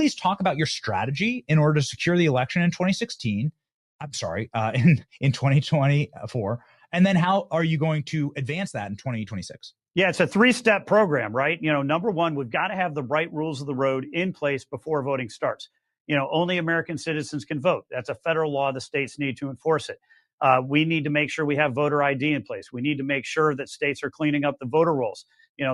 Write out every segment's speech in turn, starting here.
please talk about your strategy in order to secure the election in 2016? I'm sorry, in 2024. And then how are you going to advance that in 2026? Yeah, it's a three-step program, right? Number one, we've got to have the right rules of the road in place before voting starts. Only American citizens can vote. That's a federal law. The states need to enforce it. We need to make sure we have voter ID in place. We need to make sure that states are cleaning up the voter rolls.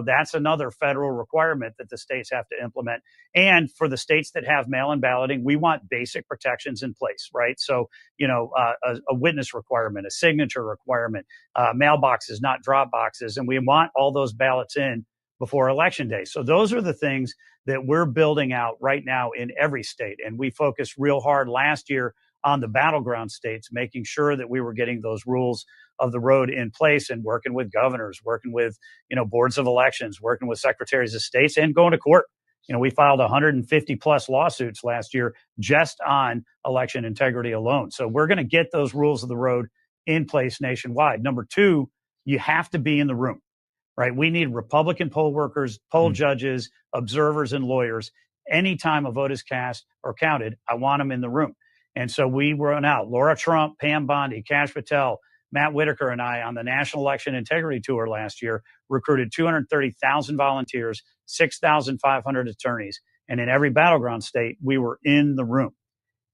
That's another federal requirement that the states have to implement. And for the states that have mail-in balloting, we want basic protections in place, right? So, a witness requirement, a signature requirement, mailboxes, not drop boxes. And we want all those ballots in before Election Day. So those are the things that we're building out right now in every state. And we focused real hard last year on the battleground states, making sure that we were getting those rules of the road in place and working with governors, working with, boards of elections, working with secretaries of states, and going to court. We filed 150 plus lawsuits last year just on election integrity alone. So we're going to get those rules of the road in place nationwide. Number two, you have to be in the room, right? We need Republican poll workers, poll judges, observers, and lawyers. Anytime a vote is cast or counted, I want them in the room. And so we run out. Laura Trump, Pam Bondi, Kash Patel, Matt Whitaker, and I on the National Election Integrity Tour last year recruited 230,000 volunteers, 6,500 attorneys. And in every battleground state, we were in the room.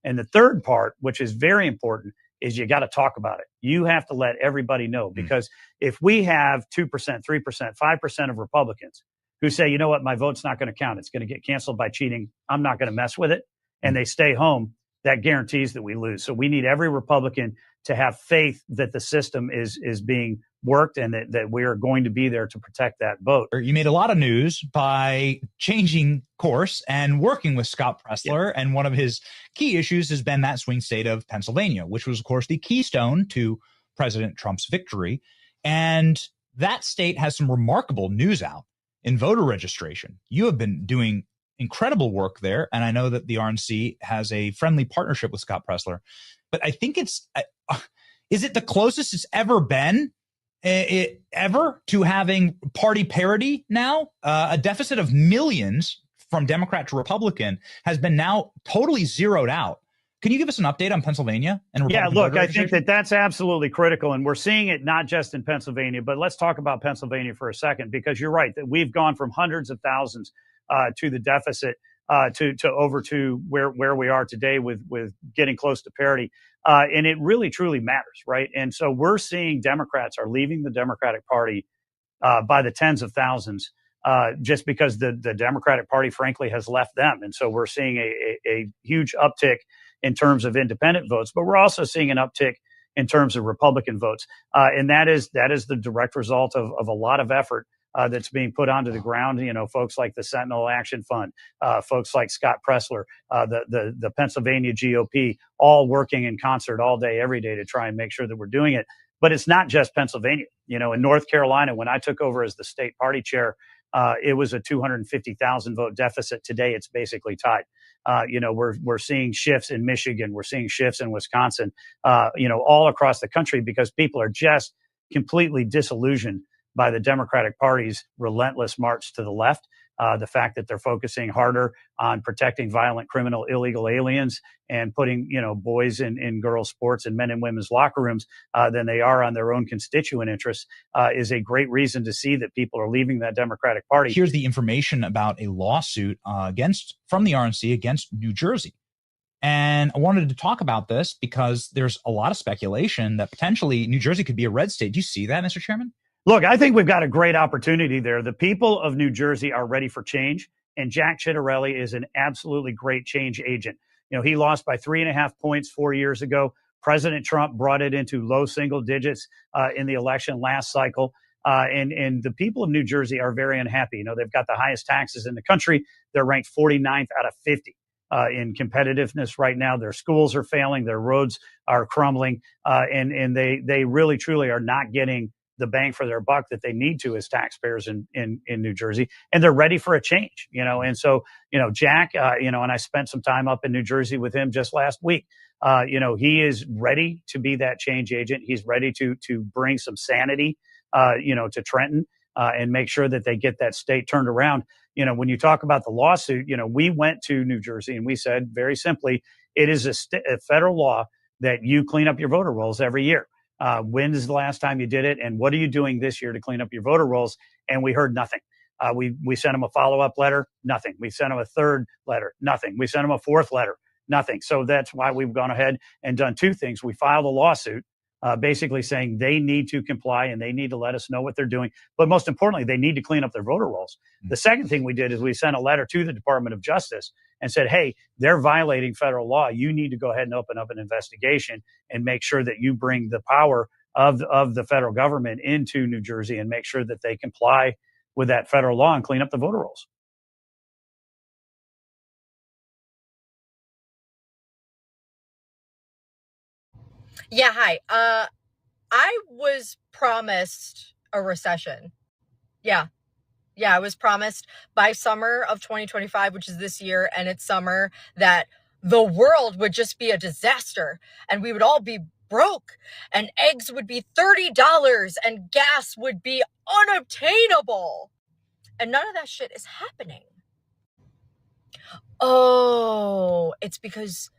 And the third part, which is very important, is you got to talk about it. You have to let everybody know, because if we have 2%, 3%, 5% of Republicans who say, you know what, my vote's not going to count, it's going to get canceled by cheating, I'm not going to mess with it, and they stay home, that guarantees that we lose. So we need every Republican to have faith that the system is being worked and that we are going to be there to protect that vote. You made a lot of news by changing course and working with Scott Presler. And one of his key issues has been that swing state of Pennsylvania, which was, of course, the keystone to President Trump's victory. And that state has some remarkable news out in voter registration. You have been doing incredible work there. And I know that the RNC has a friendly partnership with Scott Presler. But I think is it the closest it's ever been ever to having party parity now? A deficit of millions from Democrat to Republican has been now totally zeroed out. Can you give us an update on Pennsylvania and Republican look, I think that's absolutely critical. And we're seeing it not just in Pennsylvania, but let's talk about Pennsylvania for a second, because you're right that we've gone from hundreds of thousands to the deficit to over to where we are today with getting close to parity. And it really, truly matters, right? And so we're seeing Democrats are leaving the Democratic Party by the tens of thousands just because the Democratic Party, frankly, has left them. And so we're seeing a huge uptick in terms of independent votes, but we're also seeing an uptick in terms of Republican votes. And that is the direct result of a lot of effort that's being put onto the ground. Folks like the Sentinel Action Fund, folks like Scott Presler, the Pennsylvania GOP, all working in concert all day, every day to try and make sure that we're doing it. But it's not just Pennsylvania. In North Carolina, when I took over as the state party chair, it was a 250,000 vote deficit. Today, it's basically tied. We're seeing shifts in Michigan. We're seeing shifts in Wisconsin, all across the country, because people are just completely disillusioned by the Democratic Party's relentless march to the left. The fact that they're focusing harder on protecting violent, criminal, illegal aliens and putting, boys in girls' sports and men and women's locker rooms than they are on their own constituent interests is a great reason to see that people are leaving that Democratic Party. Here's the information about a lawsuit from the RNC against New Jersey. And I wanted to talk about this because there's a lot of speculation that potentially New Jersey could be a red state. Do you see that, Mr. Chairman? Look, I think we've got a great opportunity there. The people of New Jersey are ready for change, and Jack Ciattarelli is an absolutely great change agent. He lost by 3.5 points 4 years ago. President Trump brought it into low single digits in the election last cycle. And the people of New Jersey are very unhappy. They've got the highest taxes in the country. They're ranked 49th out of 50 in competitiveness right now. Their schools are failing. Their roads are crumbling. And they really, truly are not getting the bang for their buck that they need to as taxpayers in New Jersey, and they're ready for a change, and so, Jack, and I spent some time up in New Jersey with him just last week. He is ready to be that change agent. He's ready to bring some sanity, to Trenton, and make sure that they get that state turned around. you know, when you talk about the lawsuit, you know, we went to New Jersey and we said very simply, it is a federal law that you clean up your voter rolls every year. When is the last time you did it? And what are you doing this year to clean up your voter rolls? And we heard nothing. We sent them a follow-up letter, nothing. We sent them a third letter, nothing. We sent them a fourth letter, nothing. So that's why we've gone ahead and done two things. We filed a lawsuit basically saying they need to comply and they need to let us know what they're doing. But most importantly, they need to clean up their voter rolls. The second thing we did is we sent a letter to the Department of Justice and said, hey, they're violating federal law. You need to go ahead and open up an investigation and make sure that you bring the power of the federal government into New Jersey and make sure that they comply with that federal law and clean up the voter rolls. Yeah, hi. I was promised a recession. Yeah, I was promised by summer of 2025, which is this year, and it's summer, that the world would just be a disaster and we would all be broke and eggs would be $30 and gas would be unobtainable. And none of that shit is happening. Oh, it's because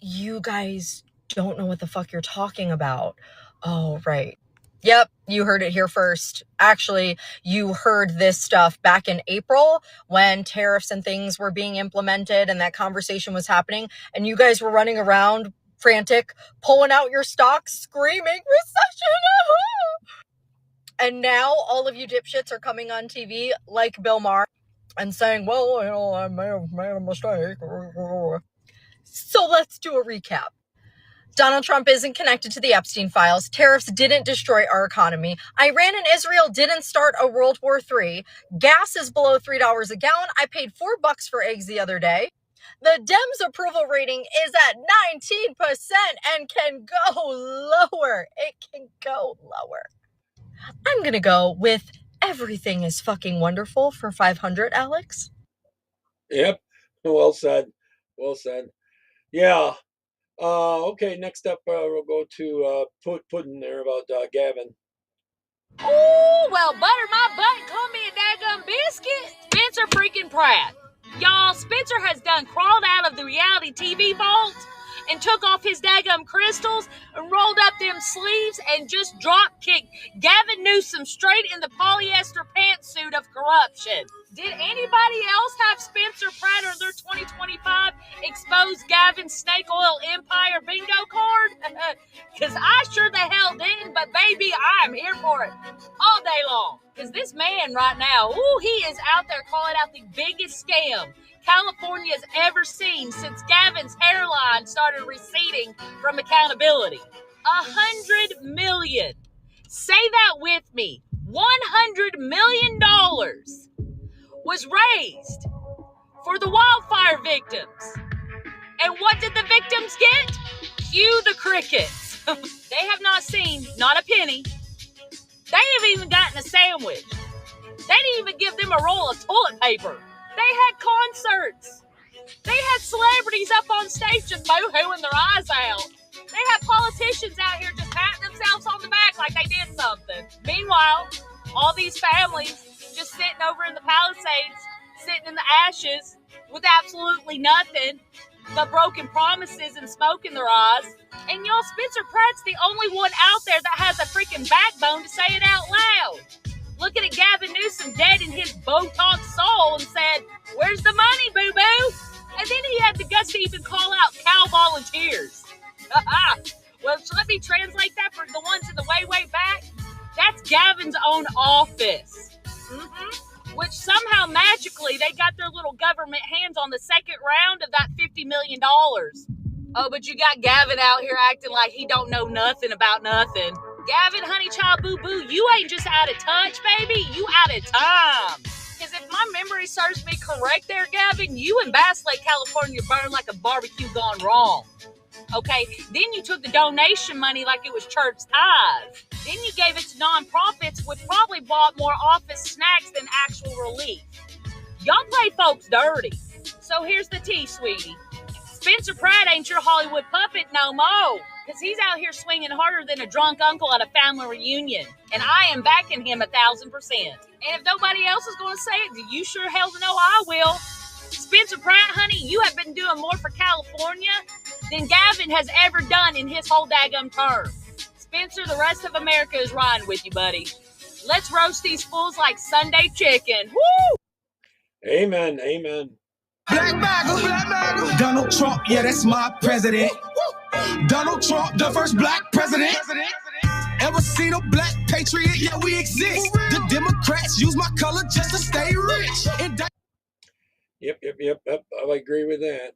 you guys don't know what the fuck you're talking about. Oh, right. Yep, you heard it here first. Actually, you heard this stuff back in April when tariffs and things were being implemented and that conversation was happening, and you guys were running around frantic, pulling out your stocks, screaming, recession! And now all of you dipshits are coming on TV like Bill Maher and saying, well, you know, I may have made a mistake. So let's do a recap. Donald Trump isn't connected to the Epstein files. Tariffs didn't destroy our economy. Iran and Israel didn't start a World War III. Gas is below $3 a gallon. I paid $4 for eggs the other day. The Dems approval rating is at 19% and can go lower. It can go lower. I'm going to go with everything is fucking wonderful for 500, Alex. Yep. Well said. Well said. Yeah. Okay, next up, we'll go to Puddin there about Gavin. Oh, well, butter my butt and call me a daggum biscuit. Spencer freaking Pratt. Y'all, Spencer has done crawled out of the reality TV vault and took off his daggum crystals and rolled up them sleeves and just drop kicked Gavin Newsom straight in the polyester pantsuit of corruption. Did anybody else have Spencer Pratt or their 2025 expose Gavin snake oil empire bingo card? Because I sure the hell didn't, but baby, I'm here for it all day long. Because this man right now, he is out there calling out the biggest scam California's ever seen since Gavin's hairline started receding from accountability. $100 million. Say that with me. $100 million was raised for the wildfire victims. And what did the victims get? Cue the crickets. They have not seen not a penny. They have even gotten a sandwich. They didn't even give them a roll of toilet paper. They had concerts. They had celebrities up on stage just boo-hooing their eyes out. They had politicians out here just patting themselves on the back like they did something. Meanwhile, all these families just sitting over in the Palisades, sitting in the ashes with absolutely nothing but broken promises and smoke in their eyes. And y'all, Spencer Pratt's the only one out there that has a freaking backbone to say it out loud. Looking at Gavin Newsom dead in his Botox soul and said, where's the money, boo-boo? And then he had the guts to even call out cow volunteers. Well, so let me translate that for the ones in the way back. That's Gavin's own office. Which somehow magically they got their little government hands on the second round of that $50 million. Oh, but you got Gavin out here acting like he don't know nothing about nothing. Gavin, honey child, boo-boo, you ain't just out of touch, baby. You out of time. Because if my memory serves me correct there, Gavin, you in Bass Lake, California burned like a barbecue gone wrong. Okay, then you took the donation money like it was church tithes. Then you gave it to nonprofits, which probably bought more office snacks than actual relief. Y'all play folks dirty. So here's the tea, sweetie. Spencer Pratt ain't your Hollywood puppet no more. because he's out here swinging harder than a drunk uncle at a family reunion. And I am backing him 1,000%. And if nobody else is going to say it, you sure hell know I will. Spencer Pratt, honey, you have been doing more for California than Gavin has ever done in his whole daggum term. Spencer, the rest of America is riding with you, buddy. Let's roast these fools like Sunday chicken. Woo! Amen. Amen. Black Donald Trump, yeah, that's my president. Donald Trump, the first black president. Ever seen a black patriot? Yeah, we exist. The Democrats use my color just to stay rich. Yep. I agree with that.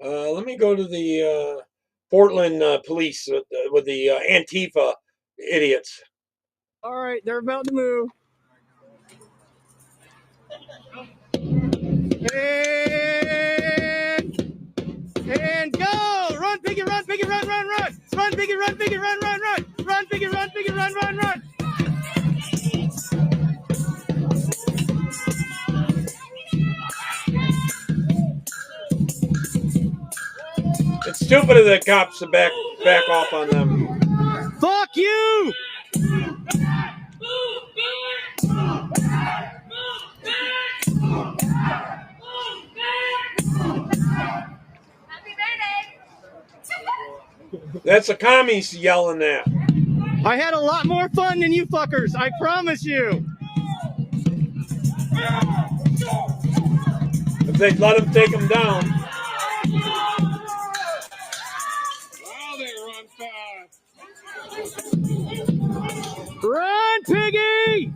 Let me go to the Portland police with the Antifa idiots. All right, they're about to move. And go! Run, Piggy, run, Piggy, run, run, run! Run, Piggy, run, Piggy, run, run, run! Run, Piggy, run, Piggy, run, run, run! It's stupid of the cops to back off on them. Fuck you! That's the commies yelling that. I had a lot more fun than you fuckers, I promise you. If they'd let them take them down. Wow, they run fast. Run, Piggy!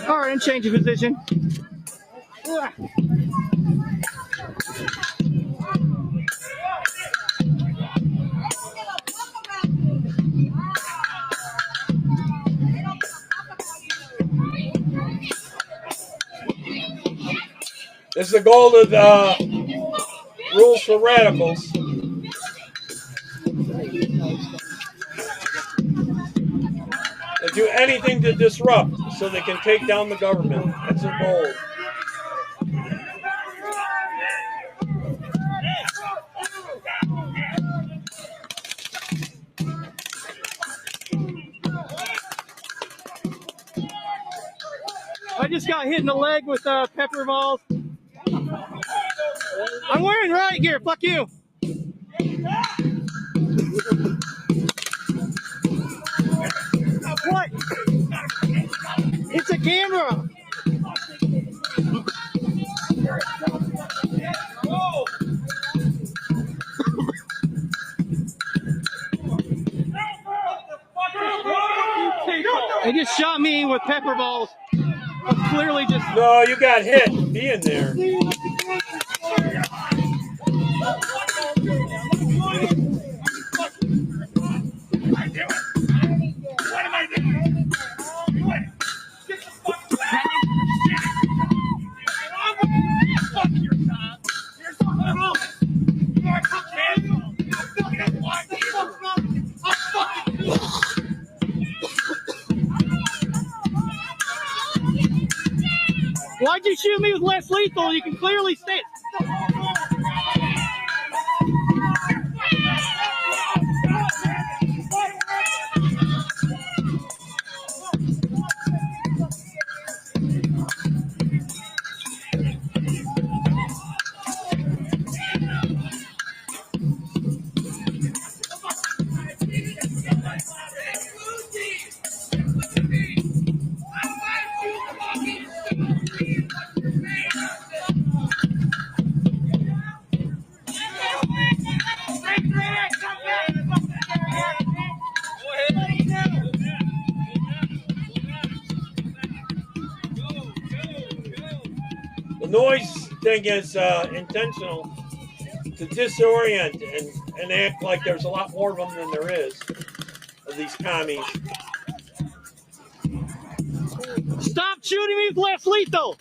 All right, and change of position. This is the goal of rules for radicals. They do anything to disrupt so they can take down the government. That's their goal. I just got hit in the leg with pepper balls. I'm wearing riot gear. Fuck you. What? It's a camera. They just shot me with pepper balls. I'm clearly just. No, you got hit being there. Why'd you shoot me with less lethal? You can clearly see it. The noise thing is intentional to disorient and act like there's a lot more of them than there is of these commies. Stop shooting me with less lethal.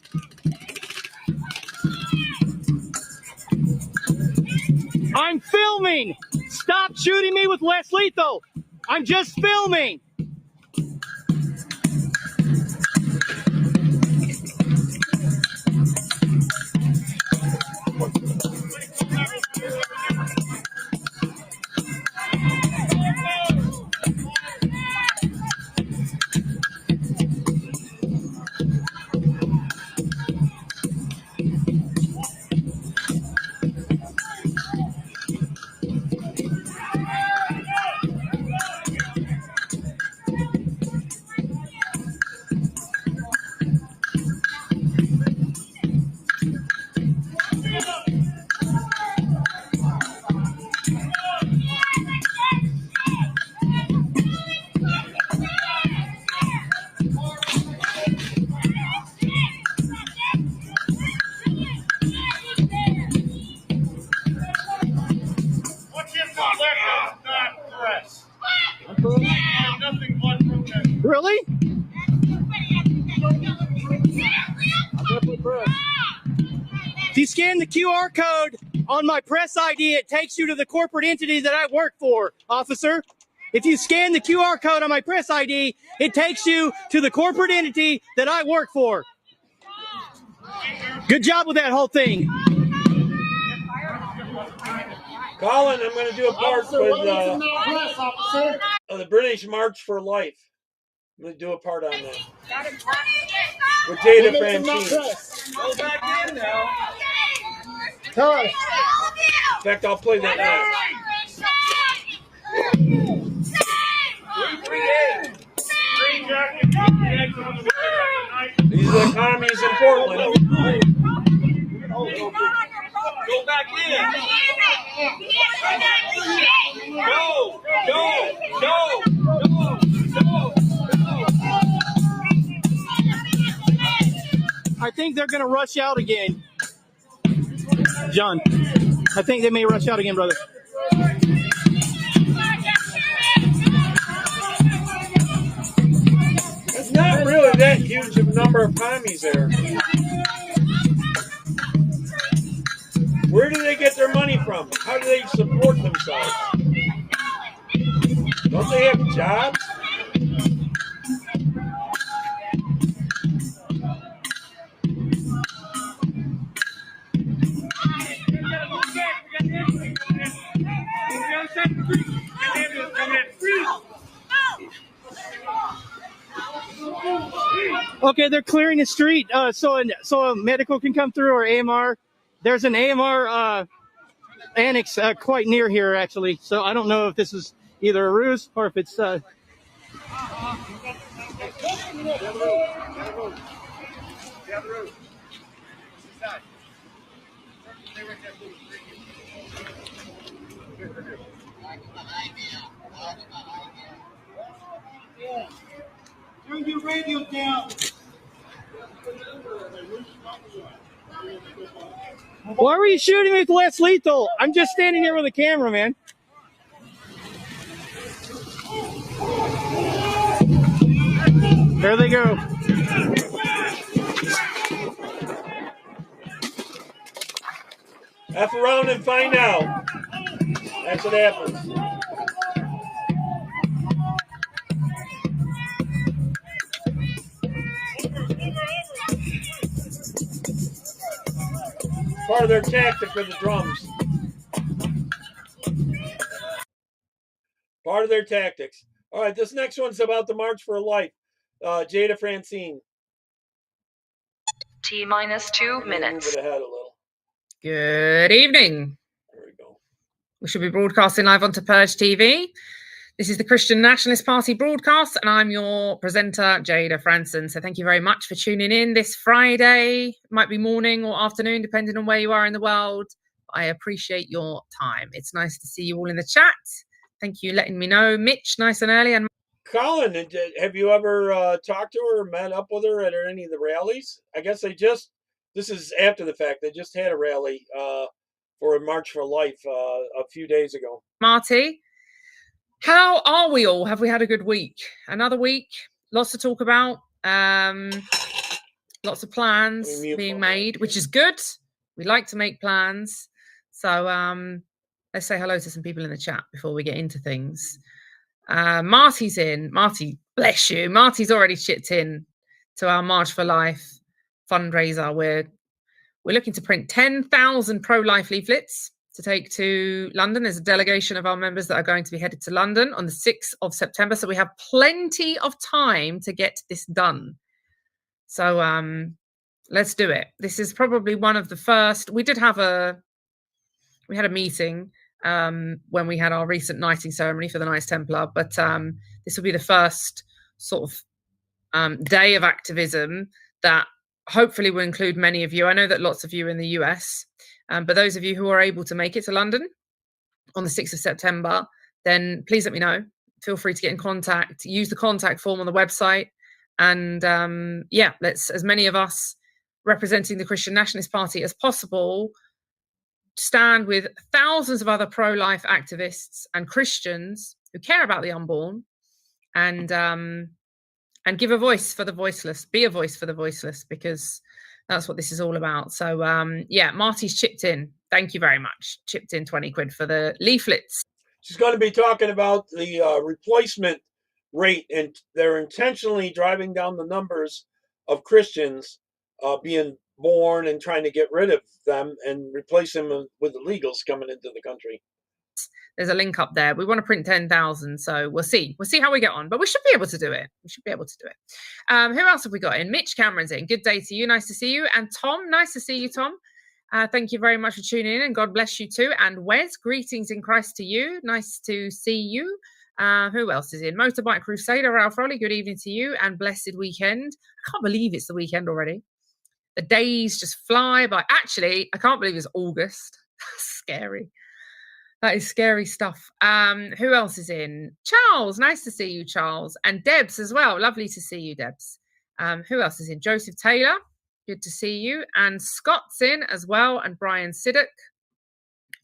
I'm filming. Stop shooting me with less lethal. I'm just filming. If you scan the QR code on my press ID, it takes you to the corporate entity that I work for, officer. If you scan the QR code on my press ID, it takes you to the corporate entity that I work for. Good job with that whole thing. Colin, I'm going to do a part with the British March for Life. I'm going to do a part on that. With Jayda Fransen. Go back in now. In fact, I'll play that now. These are the commies in Portland. Go back in. Go. I think they're going to rush out again. John, I think they may rush out again, brother. It's not really that huge of a number of commies there. Where do they get their money from? How do they support themselves? Don't they have jobs? Okay, they're clearing the street so a medical can come through, or AMR. There's an AMR annex quite near here, actually. So I don't know if this is either a ruse or if it's. Turn your radio down. Why were you shooting with less lethal? I'm just standing here with a camera, man. There they go. F around and find out. That's what happens. Part of their tactic with the drums. Part of their tactics. All right, this next one's about the March for Life. Jayda Fransen. T-2 minutes. Move it ahead a little. Good evening. There we go. We should be broadcasting live onto Purge TV. This is the Christian Nationalist Party broadcast, and I'm your presenter, Jayda Fransen. So thank you very much for tuning in this Friday. Might be morning or afternoon, depending on where you are in the world. I appreciate your time. It's nice to see you all in the chat. Thank you for letting me know. Mitch, nice and early. And Colin, have you ever talked to her or met up with her at any of the rallies? I guess this is after the fact, they just had a rally for a March for Life a few days ago. Marty, how are we all? Have we had a good week? Another week, lots to talk about, lots of plans being made, which is good. We like to make plans. So let's say hello to some people in the chat before we get into things. Marty's in. Marty, bless you. Marty's already chipped in to our March for Life fundraiser. We're looking to print 10,000 pro-life leaflets to take to London. There's a delegation of our members that are going to be headed to London on the 6th of September. So we have plenty of time to get this done. So let's do it. This is probably one of the first. We had a meeting when we had our recent knighting ceremony for the Knights Templar, but this will be the first sort of day of activism that hopefully will include many of you. I know that lots of you are in the US, but those of you who are able to make it to London on the 6th of September, then please let me know. Feel free to get in contact. Use the contact form on the website. And let's, as many of us representing the Christian Nationalist Party as possible, stand with thousands of other pro-life activists and Christians who care about the unborn, and give a voice for the voiceless. Be a voice for the voiceless, because That's what this is all about. So yeah, Marty's chipped in. Thank you very much. Chipped in 20 quid for the leaflets. She's going to be talking about the replacement rate, and they're intentionally driving down the numbers of Christians being born and trying to get rid of them and replace them with illegals coming into the country. There's a link up there. We want to print 10,000, so we'll see. We'll see how we get on, but we should be able to do it. We should be able to do it. Who else have we got in? Mitch Cameron's in. Good day to you. Nice to see you. And Tom, nice to see you, Tom. Thank you very much for tuning in, and God bless you too. And Wes, greetings in Christ to you. Nice to see you. Who else is in? Motorbike Crusader, Ralph Rowley, good evening to you, and blessed weekend. I can't believe it's the weekend already. The days just fly by. Actually, I can't believe it's August. Scary. That is scary stuff. Who else is in? Charles, nice to see you, Charles. And Debs as well. Lovely to see you, Debs. Who else is in? Joseph Taylor, good to see you. And Scott's in as well. And Brian Siddick.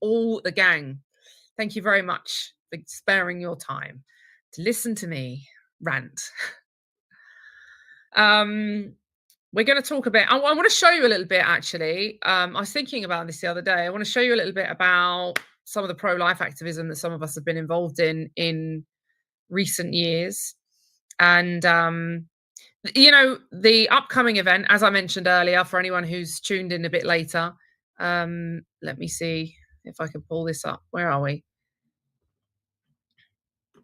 All the gang. Thank you very much for sparing your time to listen to me rant. We're going to talk a bit. I want to show you a little bit, actually. I was thinking about this the other day. I want to show you a little bit about some of the pro-life activism that some of us have been involved in recent years. And, you know, the upcoming event, as I mentioned earlier, for anyone who's tuned in a bit later, let me see if I can pull this up. Where are we?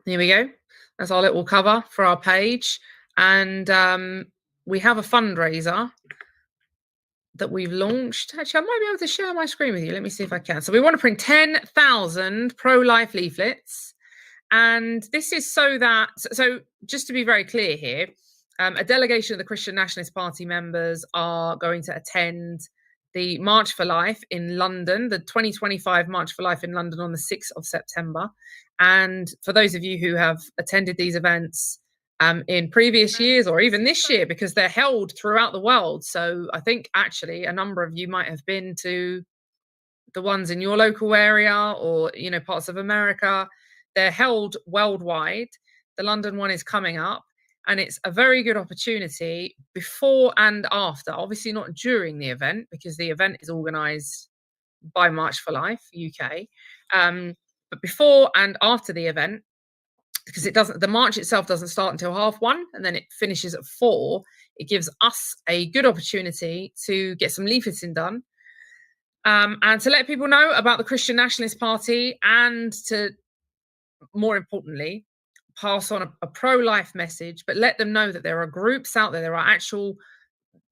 Here we go. That's our little cover for our page. And we have a fundraiser that we've launched. Actually, I might be able to share my screen with you. Let me see if I can. So we want to print 10,000 pro-life leaflets. And this is so that, so just to be very clear here, a delegation of the Christian Nationalist Party members are going to attend the March for Life in London, the 2025 March for Life in London on the 6th of September. And for those of you who have attended these events in previous years or even this year, because they're held throughout the world. So I think actually a number of you might have been to the ones in your local area or, you know, parts of America. They're held worldwide. The London one is coming up, and it's a very good opportunity before and after, obviously not during the event, because the event is organised by March for Life UK, but before and after the event, because it doesn't, the march itself doesn't start until 1:30 and then it finishes at 4. It gives us a good opportunity to get some leafleting done, and to let people know about the Christian Nationalist Party, and to, more importantly, pass on a pro-life message, but let them know that there are groups out there, there are actual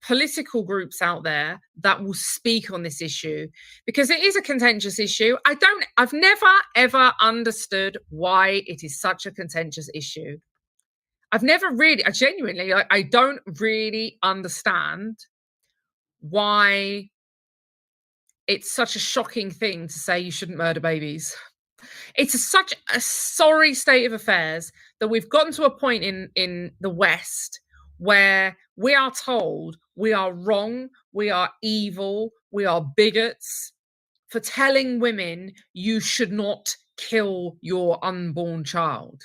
political groups out there that will speak on this issue, because it is a contentious issue. I've never ever understood why it is such a contentious issue. I've never really, I don't really understand why it's such a shocking thing to say you shouldn't murder babies. It's such a sorry state of affairs that we've gotten to a point in the West where we are told we are wrong, we are evil, we are bigots for telling women you should not kill your unborn child.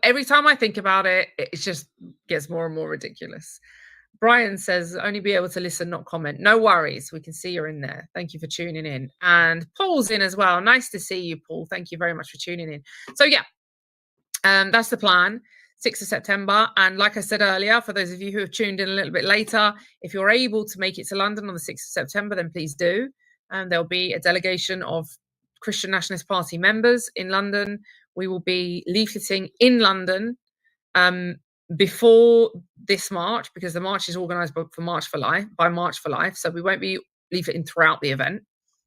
Every time I think about it, it just gets more and more ridiculous. Brian says, only be able to listen, not comment. No worries. We can see you're in there. Thank you for tuning in. And Paul's in as well. Nice to see you, Paul. Thank you very much for tuning in. So yeah, that's the plan. 6th of September. And like I said earlier, for those of you who have tuned in a little bit later, if you're able to make it to London on the 6th of September, then please do. And there'll be a delegation of Christian Nationalist Party members in London. We will be leafleting in London before this march, because the march is organised by March for Life. So we won't be leafleting throughout the event.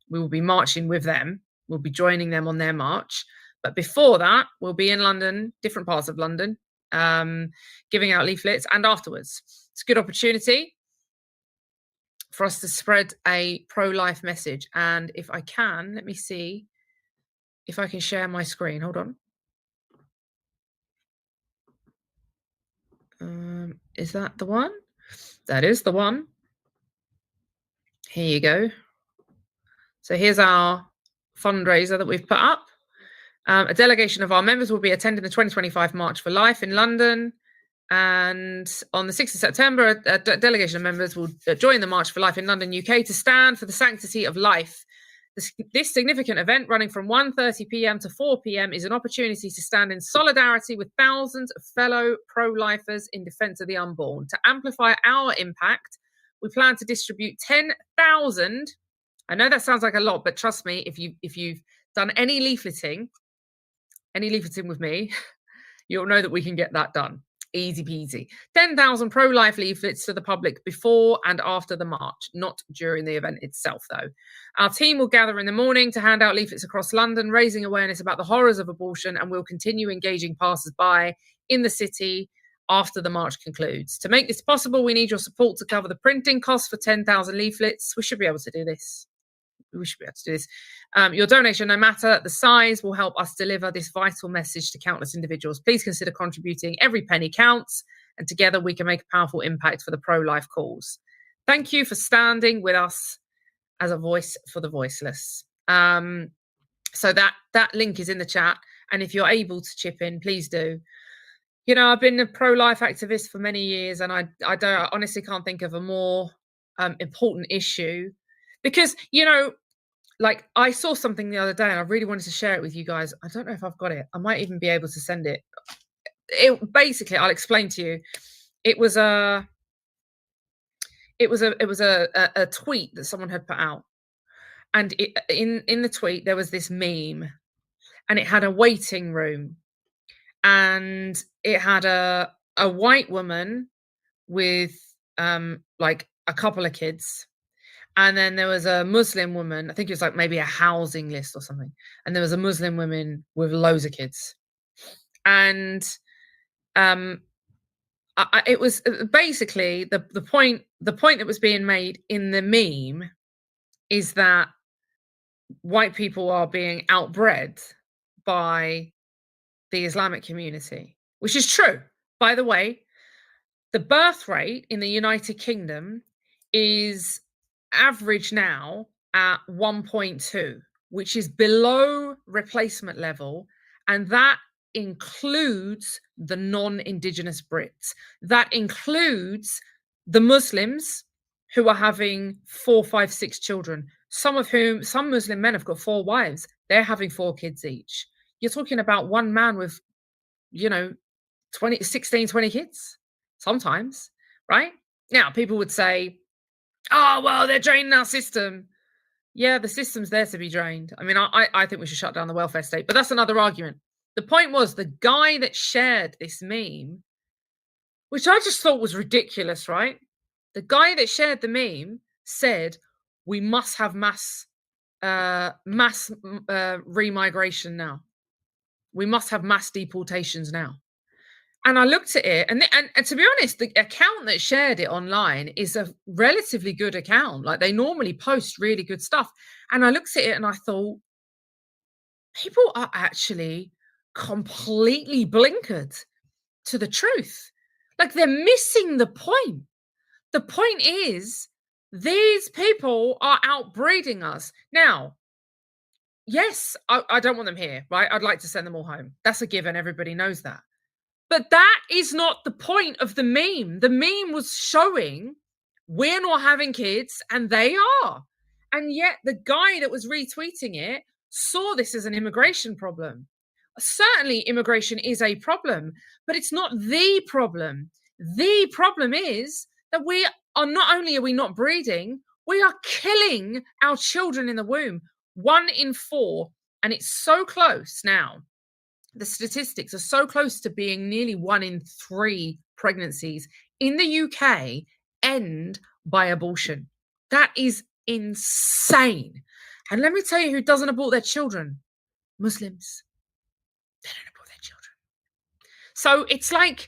We will be marching with them. We'll be joining them on their march. But before that, we'll be in London, different parts of London, giving out leaflets, and afterwards. It's a good opportunity for us to spread a pro-life message. And if I can, let me see if I can share my screen. Hold on. Is that the one? That is the one. Here you go. So here's our fundraiser that we've put up. A delegation of our members will be attending the 2025 March for Life in London. And on the 6th of September, a delegation of members will join the March for Life in London, UK, to stand for the sanctity of life. This significant event, running from 1:30 p.m. to 4 p.m., is an opportunity to stand in solidarity with thousands of fellow pro-lifers in defence of the unborn. To amplify our impact, we plan to distribute 10,000. I know that sounds like a lot, but trust me, if you've done any leafleting with me, you'll know that we can get that done. Easy peasy. 10,000 pro-life leaflets to the public before and after the march, not during the event itself, though. Our team will gather in the morning to hand out leaflets across London, raising awareness about the horrors of abortion, and we'll continue engaging passers-by in the city after the march concludes. To make this possible, we need your support to cover the printing costs for 10,000 leaflets. We should be able to do this. Your donation, no matter the size, will help us deliver this vital message to countless individuals. Please consider contributing. Every penny counts, and together we can make a powerful impact for the pro-life cause. Thank you for standing with us as a voice for the voiceless. So that link is in the chat, and if you're able to chip in, please do. You know, I've been a pro-life activist for many years, and I honestly can't think of a more important issue, because, you know, like, I saw something the other day and I really wanted to share it with you guys. I don't know if I've got it. I might even be able to send it. Basically, I'll explain to you. It was a tweet that someone had put out, and in the tweet there was this meme, and it had a waiting room, and it had a white woman with like a couple of kids. And then there was a Muslim woman, I think it was like maybe a housing list or something. And there was a Muslim woman with loads of kids. And it was basically the point that was being made in the meme is that white people are being outbred by the Islamic community, which is true. By the way, the birth rate in the United Kingdom is average now at 1.2, which is below replacement level, and that includes the non-Indigenous Brits. That includes the Muslims who are having 4, 5, 6 children, some Muslim men have got 4 wives. They're having 4 kids each. You're talking about one man with, you know, 16, 20 kids sometimes, right? Now, people would say, oh, well, they're draining our system. Yeah, the system's there to be drained. I mean, I think we should shut down the welfare state, but that's another argument. The point was, the guy that shared this meme, which I just thought was ridiculous, right? The guy that shared the meme said, we must have mass remigration now. We must have mass deportations now. And I looked at it, and to be honest, the account that shared it online is a relatively good account. Like, they normally post really good stuff. And I looked at it and I thought, people are actually completely blinkered to the truth. Like, they're missing the point. The point is, these people are outbreeding us. Now, yes, I don't want them here, right? I'd like to send them all home. That's a given. Everybody knows that. But that is not the point of the meme. The meme was showing we're not having kids and they are. And yet the guy that was retweeting it saw this as an immigration problem. Certainly immigration is a problem, but it's not the problem. The problem is that we are not only are we not breeding, we are killing our children in the womb. 1 in 4. And it's so close now. The statistics are so close to being nearly 1 in 3 pregnancies in the UK end by abortion. That is insane. And let me tell you who doesn't abort their children. Muslims. They don't abort their children. So it's like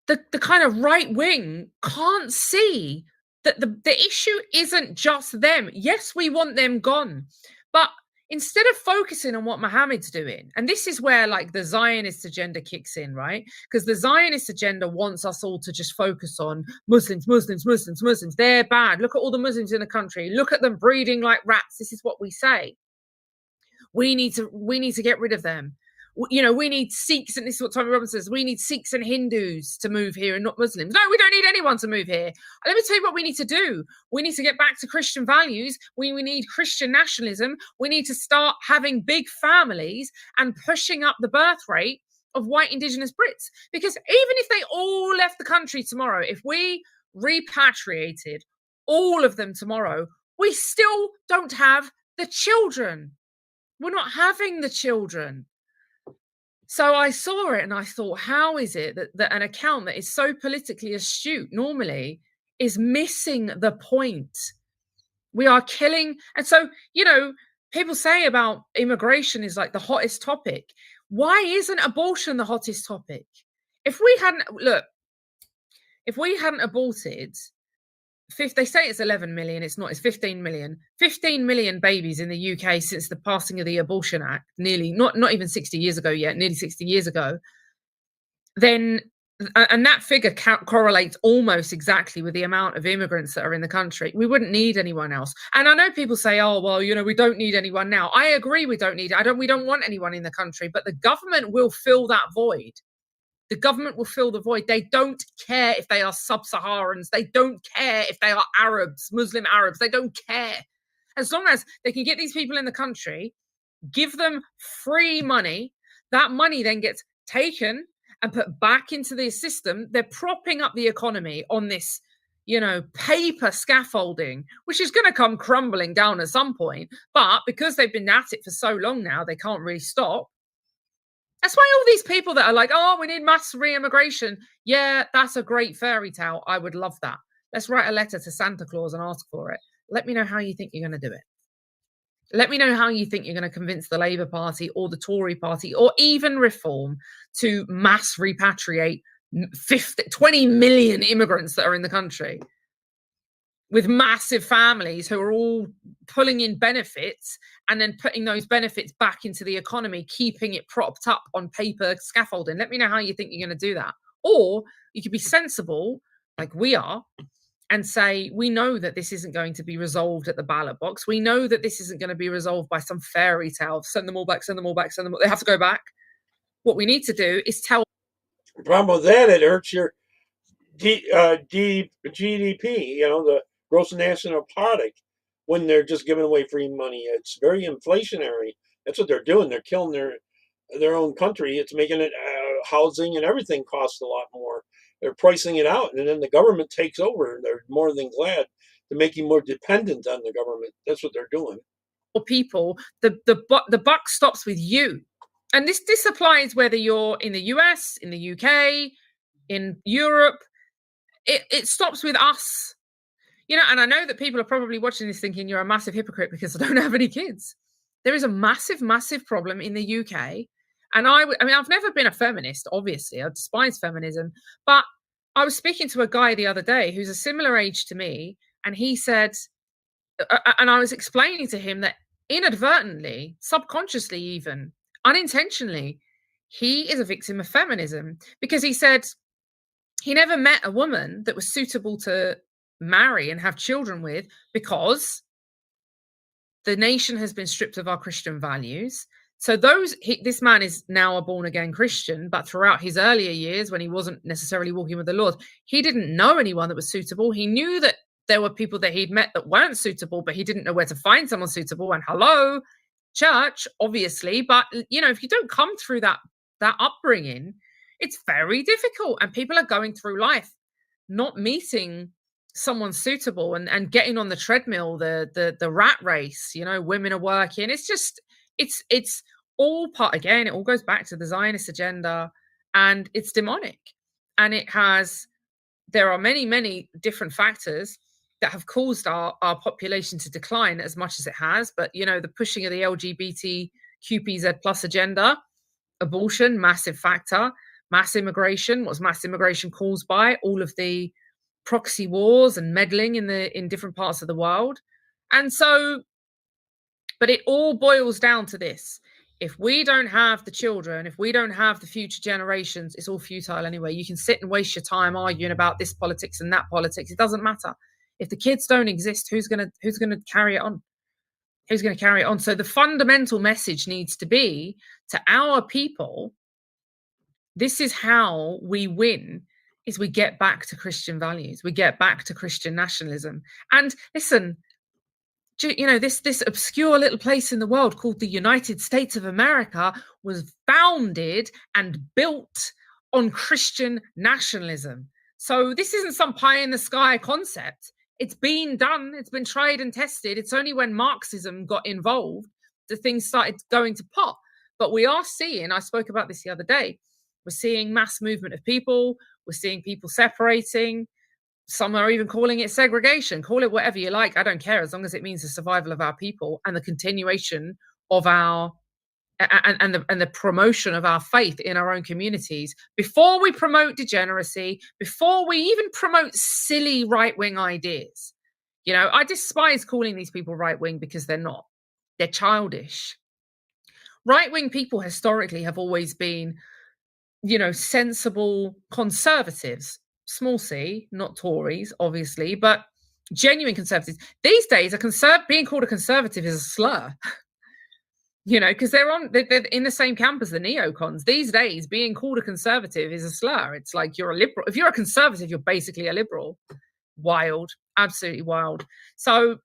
the kind of right wing can't see that the issue isn't just them. Yes, we want them gone. But instead of focusing on what Mohammed's doing, and this is where like the Zionist agenda kicks in, right? Because the Zionist agenda wants us all to just focus on Muslims. They're bad. Look at all the Muslims in the country. Look at them breeding like rats. This is what we say. We need to get rid of them. We need Sikhs, and this is what Tommy Robinson says, we need Sikhs and Hindus to move here and not Muslims. No, we don't need anyone to move here. Let me tell you what we need to do. We need to get back to Christian values. We need Christian nationalism. We need to start having big families and pushing up the birth rate of white indigenous Brits. Because even if they all left the country tomorrow, if we repatriated all of them tomorrow, we still don't have the children. We're not having the children. So I saw it and I thought, how is it that an account that is so politically astute normally is missing the point? We are killing. And so, people say about immigration is like the hottest topic. Why isn't abortion the hottest topic? If we hadn't aborted, they say it's 11 million, it's not, it's 15 million. 15 million babies in the UK since the passing of the Abortion Act, not even 60 years ago yet, nearly 60 years ago. Then, and that figure correlates almost exactly with the amount of immigrants that are in the country. We wouldn't need anyone else. And I know people say, oh, well, we don't need anyone now. I agree we don't need it. We don't want anyone in the country, but the government will fill that void. The government will fill the void. They don't care if they are sub-Saharans. They don't care if they are Arabs, Muslim Arabs. They don't care. As long as they can get these people in the country, give them free money, that money then gets taken and put back into the system. They're propping up the economy on this, paper scaffolding, which is going to come crumbling down at some point. But because they've been at it for so long now, they can't really stop. That's why all these people that are like, oh, we need mass re-immigration. Yeah, that's a great fairy tale. I would love that. Let's write a letter to Santa Claus and ask for it. Let me know how you think you're going to do it. Let me know how you think you're going to convince the Labour Party or the Tory Party or even Reform to mass repatriate 20 million immigrants that are in the country with massive families who are all pulling in benefits and then putting those benefits back into the economy, keeping it propped up on paper scaffolding. Let me know how you think you're going to do that. Or you could be sensible, like we are, and say, we know that this isn't going to be resolved at the ballot box. We know that this isn't going to be resolved by some fairy tale. Send them all back, send them all back, send them all. They have to go back. What we need to do is tell. The problem with that, it hurts your GDP, the gross national product, when they're just giving away free money. It's very inflationary. That's what they're doing. They're killing their own country. It's making it housing and everything costs a lot more. They're pricing it out, and then the government takes over. They're more than glad to make you more dependent on the government. That's what they're doing. People, the buck stops with you. And this applies whether you're in the US, in the UK, in Europe. It stops with us. And I know that people are probably watching this thinking you're a massive hypocrite because I don't have any kids. There is a massive, massive problem in the UK. And I've never been a feminist, obviously. I despise feminism. But I was speaking to a guy the other day who's a similar age to me. And he said, and I was explaining to him that inadvertently, subconsciously even, unintentionally, he is a victim of feminism. Because he said he never met a woman that was suitable to marry and have children with because the nation has been stripped of our Christian values. So this man is now a born-again Christian, but throughout his earlier years, when he wasn't necessarily walking with the Lord, he didn't know anyone that was suitable. He knew that there were people that he'd met that weren't suitable, but he didn't know where to find someone suitable. And hello, church, obviously. But, if you don't come through that upbringing, it's very difficult. And people are going through life not meeting someone suitable and getting on the treadmill, the rat race. Women are working. It's just, it's all part, again, it all goes back to the Zionist agenda, and it's demonic. And there are many, many different factors that have caused our population to decline as much as it has. But, the pushing of the LGBTQPZ plus agenda, abortion, massive factor, mass immigration. What's mass immigration caused by? All of the proxy wars and meddling in different parts of the world. And so, but it all boils down to this. If we don't have the children, if we don't have the future generations, it's all futile anyway. You can sit and waste your time arguing about this politics and that politics. It doesn't matter. If the kids don't exist, who's going to carry it on? Who's going to carry it on? So the fundamental message needs to be to our people, this is how we win, is we get back to Christian values. We get back to Christian nationalism. And listen, you know, this obscure little place in the world called the United States of America was founded and built on Christian nationalism. So this isn't some pie in the sky concept. It's been done. It's been tried and tested. It's only when Marxism got involved that things started going to pot. But we are seeing, I spoke about this the other day, we're seeing mass movement of people. We're seeing people separating. Some are even calling it segregation. Call it whatever you like. I don't care, as long as it means the survival of our people and the continuation of our and the promotion of our faith in our own communities. Before we promote degeneracy, before we even promote silly right-wing ideas. You know, I despise calling these people right-wing because they're not. They're childish. Right-wing people historically have always been, you know, sensible conservatives. Small c, not Tories, obviously, but genuine conservatives. These days, being called a conservative is a slur. You know, because they're in the same camp as the neocons. These days, being called a conservative is a slur. It's like you're a liberal. If you're a conservative, you're basically a liberal. Wild, absolutely wild. So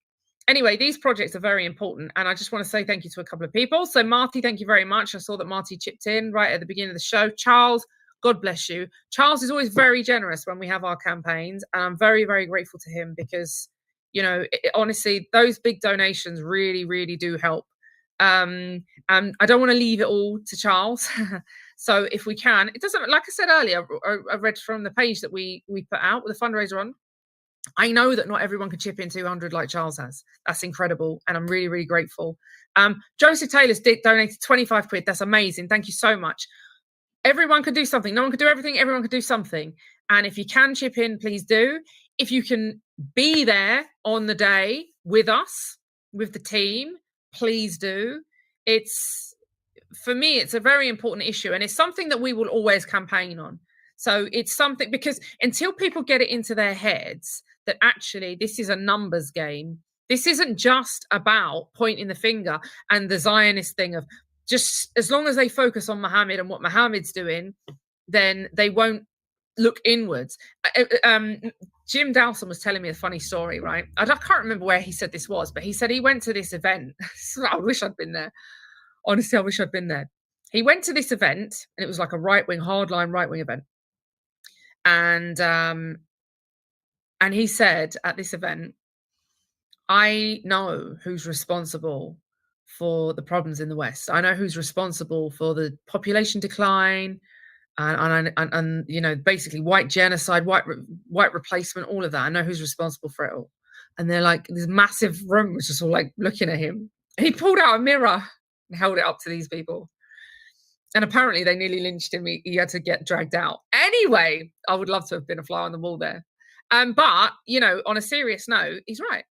anyway, these projects are very important. And I just want to say thank you to a couple of people. So Marty, thank you very much. I saw that Marty chipped in right at the beginning of the show. Charles, God bless you. Charles is always very generous when we have our campaigns. And I'm very, very grateful to him because, you know, honestly, those big donations really, really do help. And I don't want to leave it all to Charles. So if we can, it doesn't, like I said earlier, I read from the page that we put out with the fundraiser on. I know that not everyone can chip in 200 like Charles has. That's incredible. And I'm really, really grateful. Joseph Taylor's donated 25 quid. That's amazing. Thank you so much. Everyone can do something. No one can do everything. Everyone can do something. And if you can chip in, please do. If you can be there on the day with us, with the team, please do. It's, for me, it's a very important issue. And it's something that we will always campaign on. So it's something, because until people get it into their heads that actually this is a numbers game, this isn't just about pointing the finger and the Zionist thing of just as long as they focus on Muhammad and what Muhammad's doing, then they won't look inwards. Jim Dawson was telling me a funny story, right? I can't remember where he said this was, but he said he went to this event. I wish I'd been there. Honestly, I wish I'd been there. He went to this event and it was like a right-wing, hardline right-wing event. And he said at this event, I know who's responsible for the problems in the West. I know who's responsible for the population decline and you know, basically white genocide, white replacement, all of that. I know who's responsible for it all. And they're like, this massive room was just all like looking at him. He pulled out a mirror and held it up to these people. And apparently they nearly lynched him. He had to get dragged out. Anyway, I would love to have been a fly on the wall there. But, you know, on a serious note, he's right.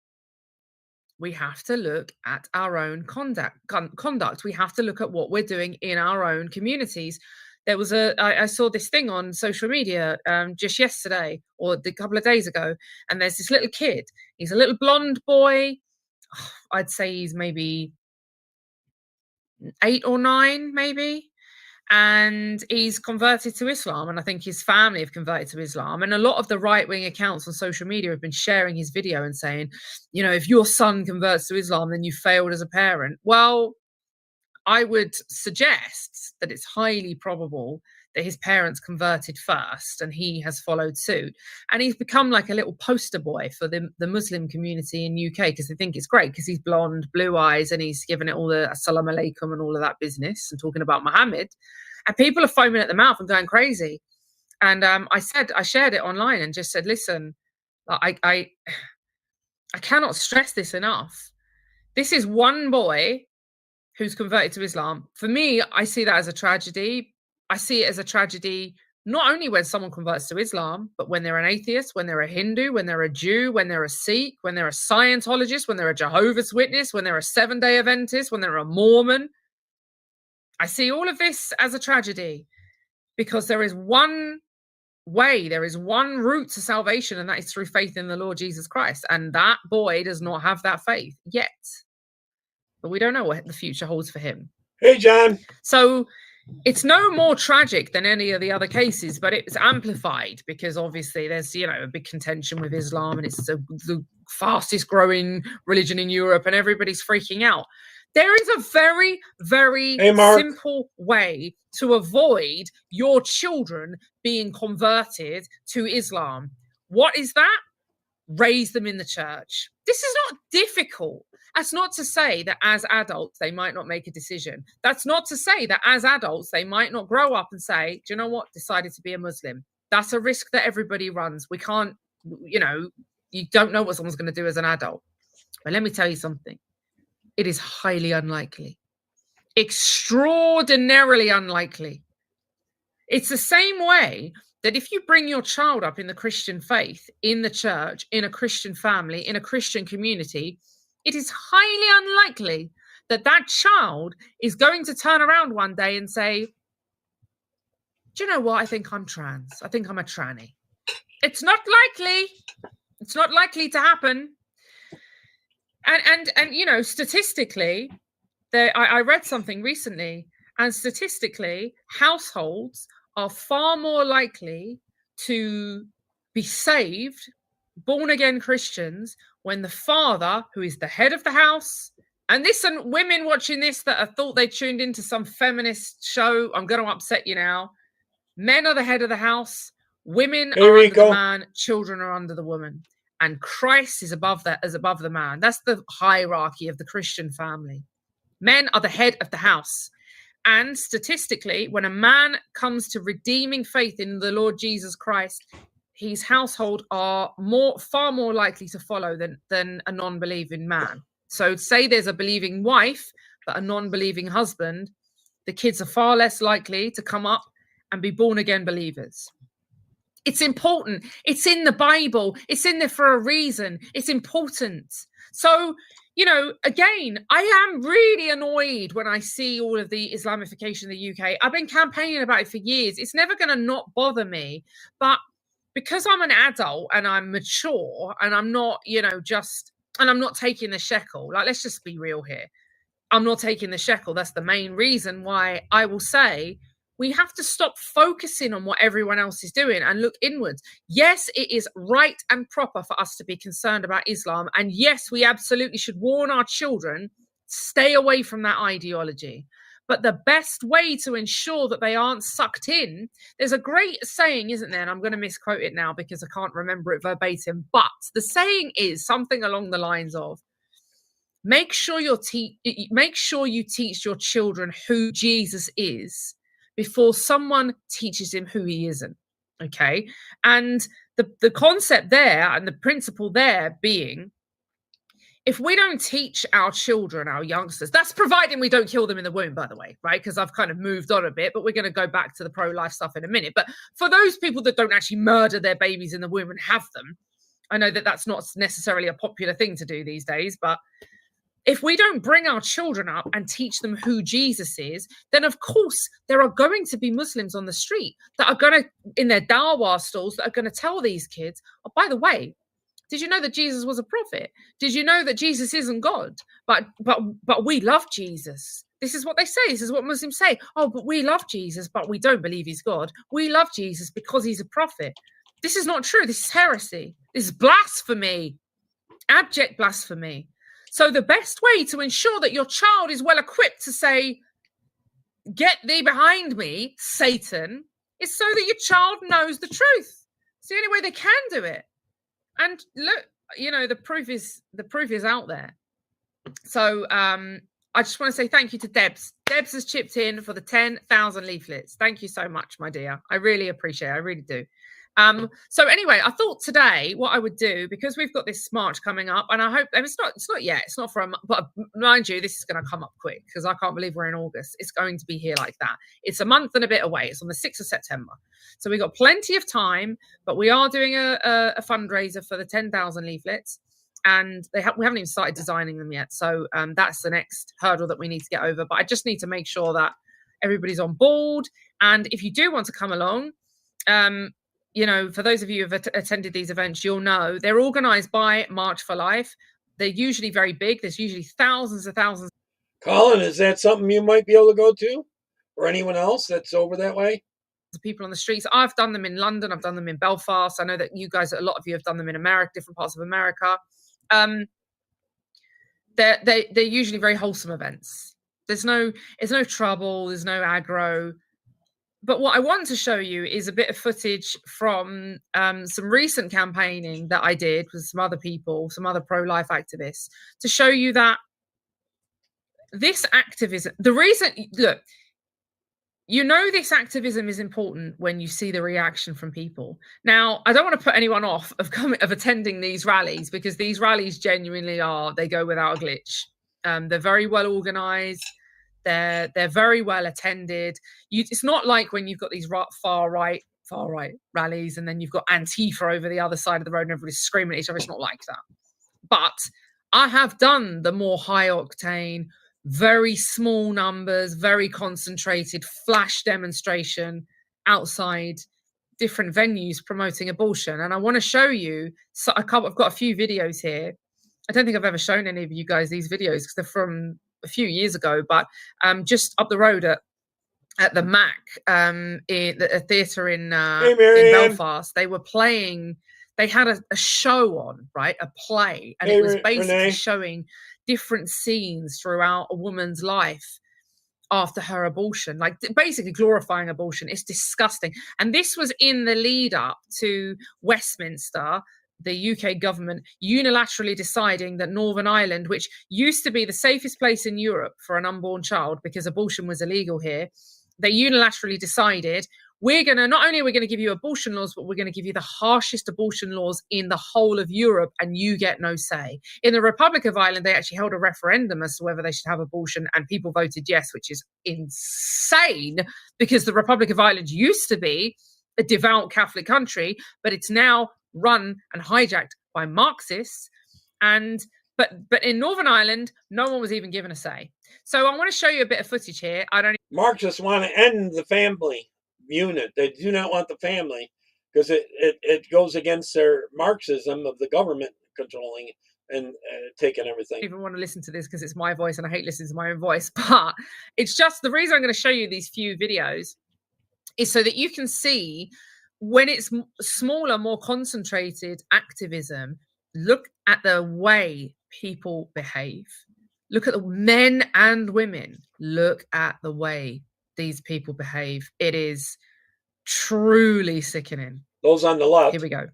We have to look at our own conduct. We have to look at what we're doing in our own communities. There was I saw this thing on social media just yesterday or a couple of days ago. And there's this little kid. He's a little blonde boy. I'd say he's maybe 8 or 9, maybe. And he's converted to Islam. And I think his family have converted to Islam. And a lot of the right-wing accounts on social media have been sharing his video and saying, you know, if your son converts to Islam, then you failed as a parent. Well, I would suggest that it's highly probable that his parents converted first and he has followed suit. And he's become like a little poster boy for the Muslim community in UK because they think it's great because he's blonde, blue eyes, and he's given it all the assalamu alaikum and all of that business and talking about Muhammad. And people are foaming at the mouth and going crazy. And I shared it online and just said, listen, I cannot stress this enough. This is one boy who's converted to Islam. For me, I see that as a tragedy. I see it as a tragedy not only when someone converts to Islam, but when they're an atheist, when they're a Hindu, when they're a Jew, when they're a Sikh, when they're a Scientologist, when they're a Jehovah's Witness, when they're a Seventh-day Adventist, when they're a Mormon. I see all of this as a tragedy because there is one way, there is one route to salvation, and that is through faith in the Lord Jesus Christ. And that boy does not have that faith yet. But we don't know what the future holds for him. Hey, John. So it's no more tragic than any of the other cases, but it's amplified because obviously there's, you know, a big contention with Islam, and it's the fastest growing religion in Europe, and everybody's freaking out. There is a very, very simple way to avoid your children being converted to Islam. What is that? Raise them in the church. This is not difficult. That's not to say that as adults, they might not make a decision. That's not to say that as adults, they might not grow up and say, do you know what? Decided to be a Muslim. That's a risk that everybody runs. We can't, you know, you don't know what someone's going to do as an adult. But let me tell you something. It is highly unlikely. Extraordinarily unlikely. It's the same way that if you bring your child up in the Christian faith, in the church, in a Christian family, in a Christian community, it is highly unlikely that that child is going to turn around one day and say, do you know what? I think I'm trans. I think I'm a tranny. It's not likely. It's not likely to happen. And you know, statistically, I read something recently, and statistically, households are far more likely to be saved, born again Christians, when the father, who is the head of the house, and listen, women watching this that have thought they tuned into some feminist show, I'm going to upset you now. Men are the head of the house, women are under the man, children are under the woman. And Christ is above that, as above the man. That's the hierarchy of the Christian family. Men are the head of the house. And statistically, when a man comes to redeeming faith in the Lord Jesus Christ, his household are far more likely to follow than a non-believing man. So say there's a believing wife, but a non-believing husband, the kids are far less likely to come up and be born again believers. It's important. It's in the Bible. It's in there for a reason. It's important. So, you know, again, I am really annoyed when I see all of the Islamification in the UK. I've been campaigning about it for years. It's never going to not bother me. But because I'm an adult and I'm mature and I'm not, you know, and I'm not taking the shekel, like, let's just be real here. I'm not taking the shekel. That's the main reason why I will say we have to stop focusing on what everyone else is doing and look inwards. Yes, it is right and proper for us to be concerned about Islam. And yes, we absolutely should warn our children, stay away from that ideology. But the best way to ensure that they aren't sucked in, there's a great saying, isn't there? And I'm going to misquote it now because I can't remember it verbatim. But the saying is something along the lines of, make sure you teach your children who Jesus is before someone teaches him who he isn't. Okay. And the concept there and the principle there being, if we don't teach our children, our youngsters, that's providing we don't kill them in the womb, by the way, right? Because I've kind of moved on a bit, but we're going to go back to the pro-life stuff in a minute. But for those people that don't actually murder their babies in the womb and have them, I know that that's not necessarily a popular thing to do these days, but if we don't bring our children up and teach them who Jesus is, then of course there are going to be Muslims on the street that are going to, in their dawah stalls, that are going to tell these kids, oh, by the way, did you know that Jesus was a prophet? Did you know that Jesus isn't God? But we love Jesus. This is what they say. This is what Muslims say. Oh, but we love Jesus, but we don't believe he's God. We love Jesus because he's a prophet. This is not true. This is heresy. This is blasphemy. Abject blasphemy. So the best way to ensure that your child is well equipped to say, get thee behind me, Satan, is so that your child knows the truth. It's the only way they can do it. And look, you know, the proof is out there. So I just want to say thank you to Debs. Debs has chipped in for the 10,000 leaflets. Thank you so much, my dear. I really appreciate it. I really do. So anyway, I thought today what I would do, because we've got this march coming up, and I hope, and it's not yet, it's not for a month, but mind you, this is going to come up quick because I can't believe we're in August. It's going to be here like that. It's a month and a bit away. It's on the 6th of September. So we've got plenty of time, but we are doing a fundraiser for the 10,000 leaflets, and we haven't even started designing them yet. So that's the next hurdle that we need to get over. But I just need to make sure that everybody's on board. And if you do want to come along, you know, for those of you who have attended these events, you'll know they're organized by March for Life. They're usually very big. There's usually thousands and thousands. Colin, is that something you might be able to go to? Or anyone else that's over that way? The people on the streets. I've done them in London. I've done them in Belfast. I know that you guys, a lot of you have done them in America, different parts of America. They're usually very wholesome events. There's no trouble. There's no aggro. But what I want to show you is a bit of footage from some recent campaigning that I did with some other people, some other pro-life activists, to show you that this activism, the reason, look, you know this activism is important when you see the reaction from people. Now, I don't want to put anyone off of attending these rallies, because these rallies genuinely are, they go without a glitch. They're very well organized. They're very well attended. It's not like when you've got these far right rallies and then you've got Antifa over the other side of the road and everybody's screaming at each other. It's not like that. But I have done the more high octane, very small numbers, very concentrated flash demonstration outside different venues promoting abortion. And I want to show you, I've got a few videos here. I don't think I've ever shown any of you guys these videos because they're from a few years ago, but just up the road at the Mac, in a theatre in Belfast, they were playing, they had a show on, right? A play. And it was basically showing different scenes throughout a woman's life after her abortion, like basically glorifying abortion. It's disgusting. And this was in the lead up to Westminster, the UK government unilaterally deciding that Northern Ireland, which used to be the safest place in Europe for an unborn child because abortion was illegal here, they unilaterally decided, not only are we going to give you abortion laws, but we're going to give you the harshest abortion laws in the whole of Europe, and you get no say. In the Republic of Ireland, they actually held a referendum as to whether they should have abortion, and people voted yes, which is insane, because the Republic of Ireland used to be a devout Catholic country, but it's now run and hijacked by Marxists. But in Northern Ireland, no one was even given a say. So I want to show you a bit of footage here. Marxists want to end the family unit. They do not want the family because it goes against their Marxism of the government controlling and taking everything. I don't even want to listen to this because it's my voice and I hate listening to my own voice. But it's just the reason I'm going to show you these few videos is so that you can see when it's smaller, more concentrated activism, look at the way people behave. Look at the men and women. Look at the way these people behave. It is truly sickening. Those on the left. Here we go.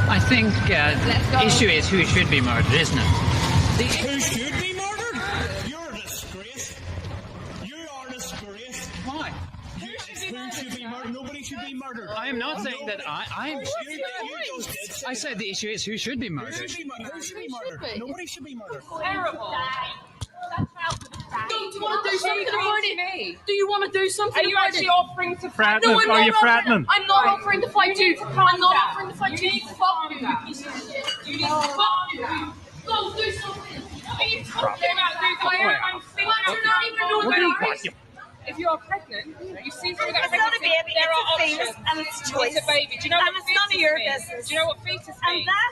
I think the issue is who should be murdered, isn't it? Who should be murdered? You're a disgrace. You are a disgrace. Why? Who should be murdered? Nobody should be murdered. I am not saying that I said the issue is who should be murdered. Who should be murdered? Who should be murdered? Nobody should be murdered. Terrible. Do you want to do something about it? Do you want to do something? Are you actually offering to fight? No, Are you threatening? I'm not offering to fight you. I'm not offering to fight you. You need to calm down. You need to calm down. Go do something. What are you talking about? I'm thinking You're not even Northern Irish. if you are pregnant, you see through that It's not a pregnancy, baby, there are it's a fetus options. and it's choice. It's a baby. Do you know And what it's none of your means? business. Do you know what fetus means? And that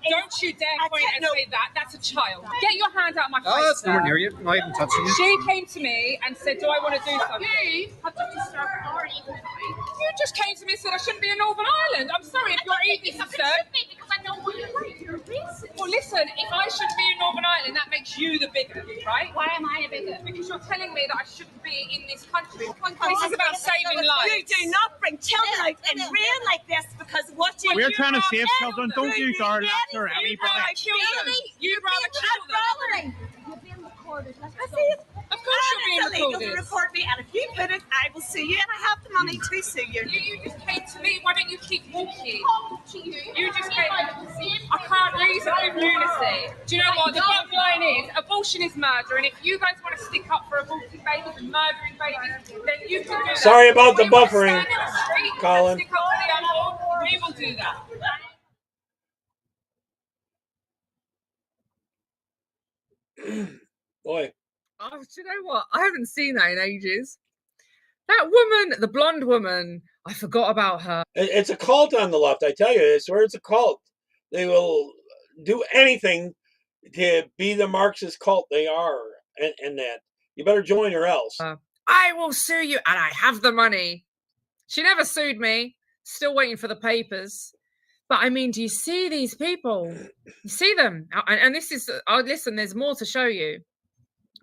Don't you dare point and say that. That's a child. Get your hand out of my face. Oh, that's nowhere sir. near you. Not even touching you. She came to me and said, do I want to do something? You have to start already. You just came to me and said I shouldn't be in Northern Ireland. I'm sorry if you're eating, sir. Because I know what you're like. You're racist. Well, listen, if I shouldn't be in Northern Ireland, that makes you the bigot, right? Why am I a bigot? Because you're telling me that I shouldn't be in this country. This is about saving lives. you do not bring children out in rain like this because what you We're do trying to not save know. children. Don't use our laughter or You'd anybody. rather kill them. You'd rather kill them. You're being recorded. Let's I see it. Of course you're being And it's illegal to recorded. report me, and if you put it, I will sue you, and I have the money to sue you. You just came to me. Why don't you keep walking? to you. You just came. I can't reason with lunacy. Do you know what? The bottom line is abortion is murder, and if you guys want to stick up for aborting babies and murdering babies, then you can do that. Sorry about the We want to buffering, stand in the street and Colin. stick up for the unborn. We will do that. Boy. Oh, do you know what? I haven't seen that in ages. That woman, the blonde woman, I forgot about her. It's a cult on the left, I tell you. I swear it's a cult. They will do anything to be the Marxist cult they are, and that you better join or else. I will sue you, and I have the money. She never sued me. Still waiting for the papers. But I mean, do you see these people? You see them, and this is. Listen, there's more to show you.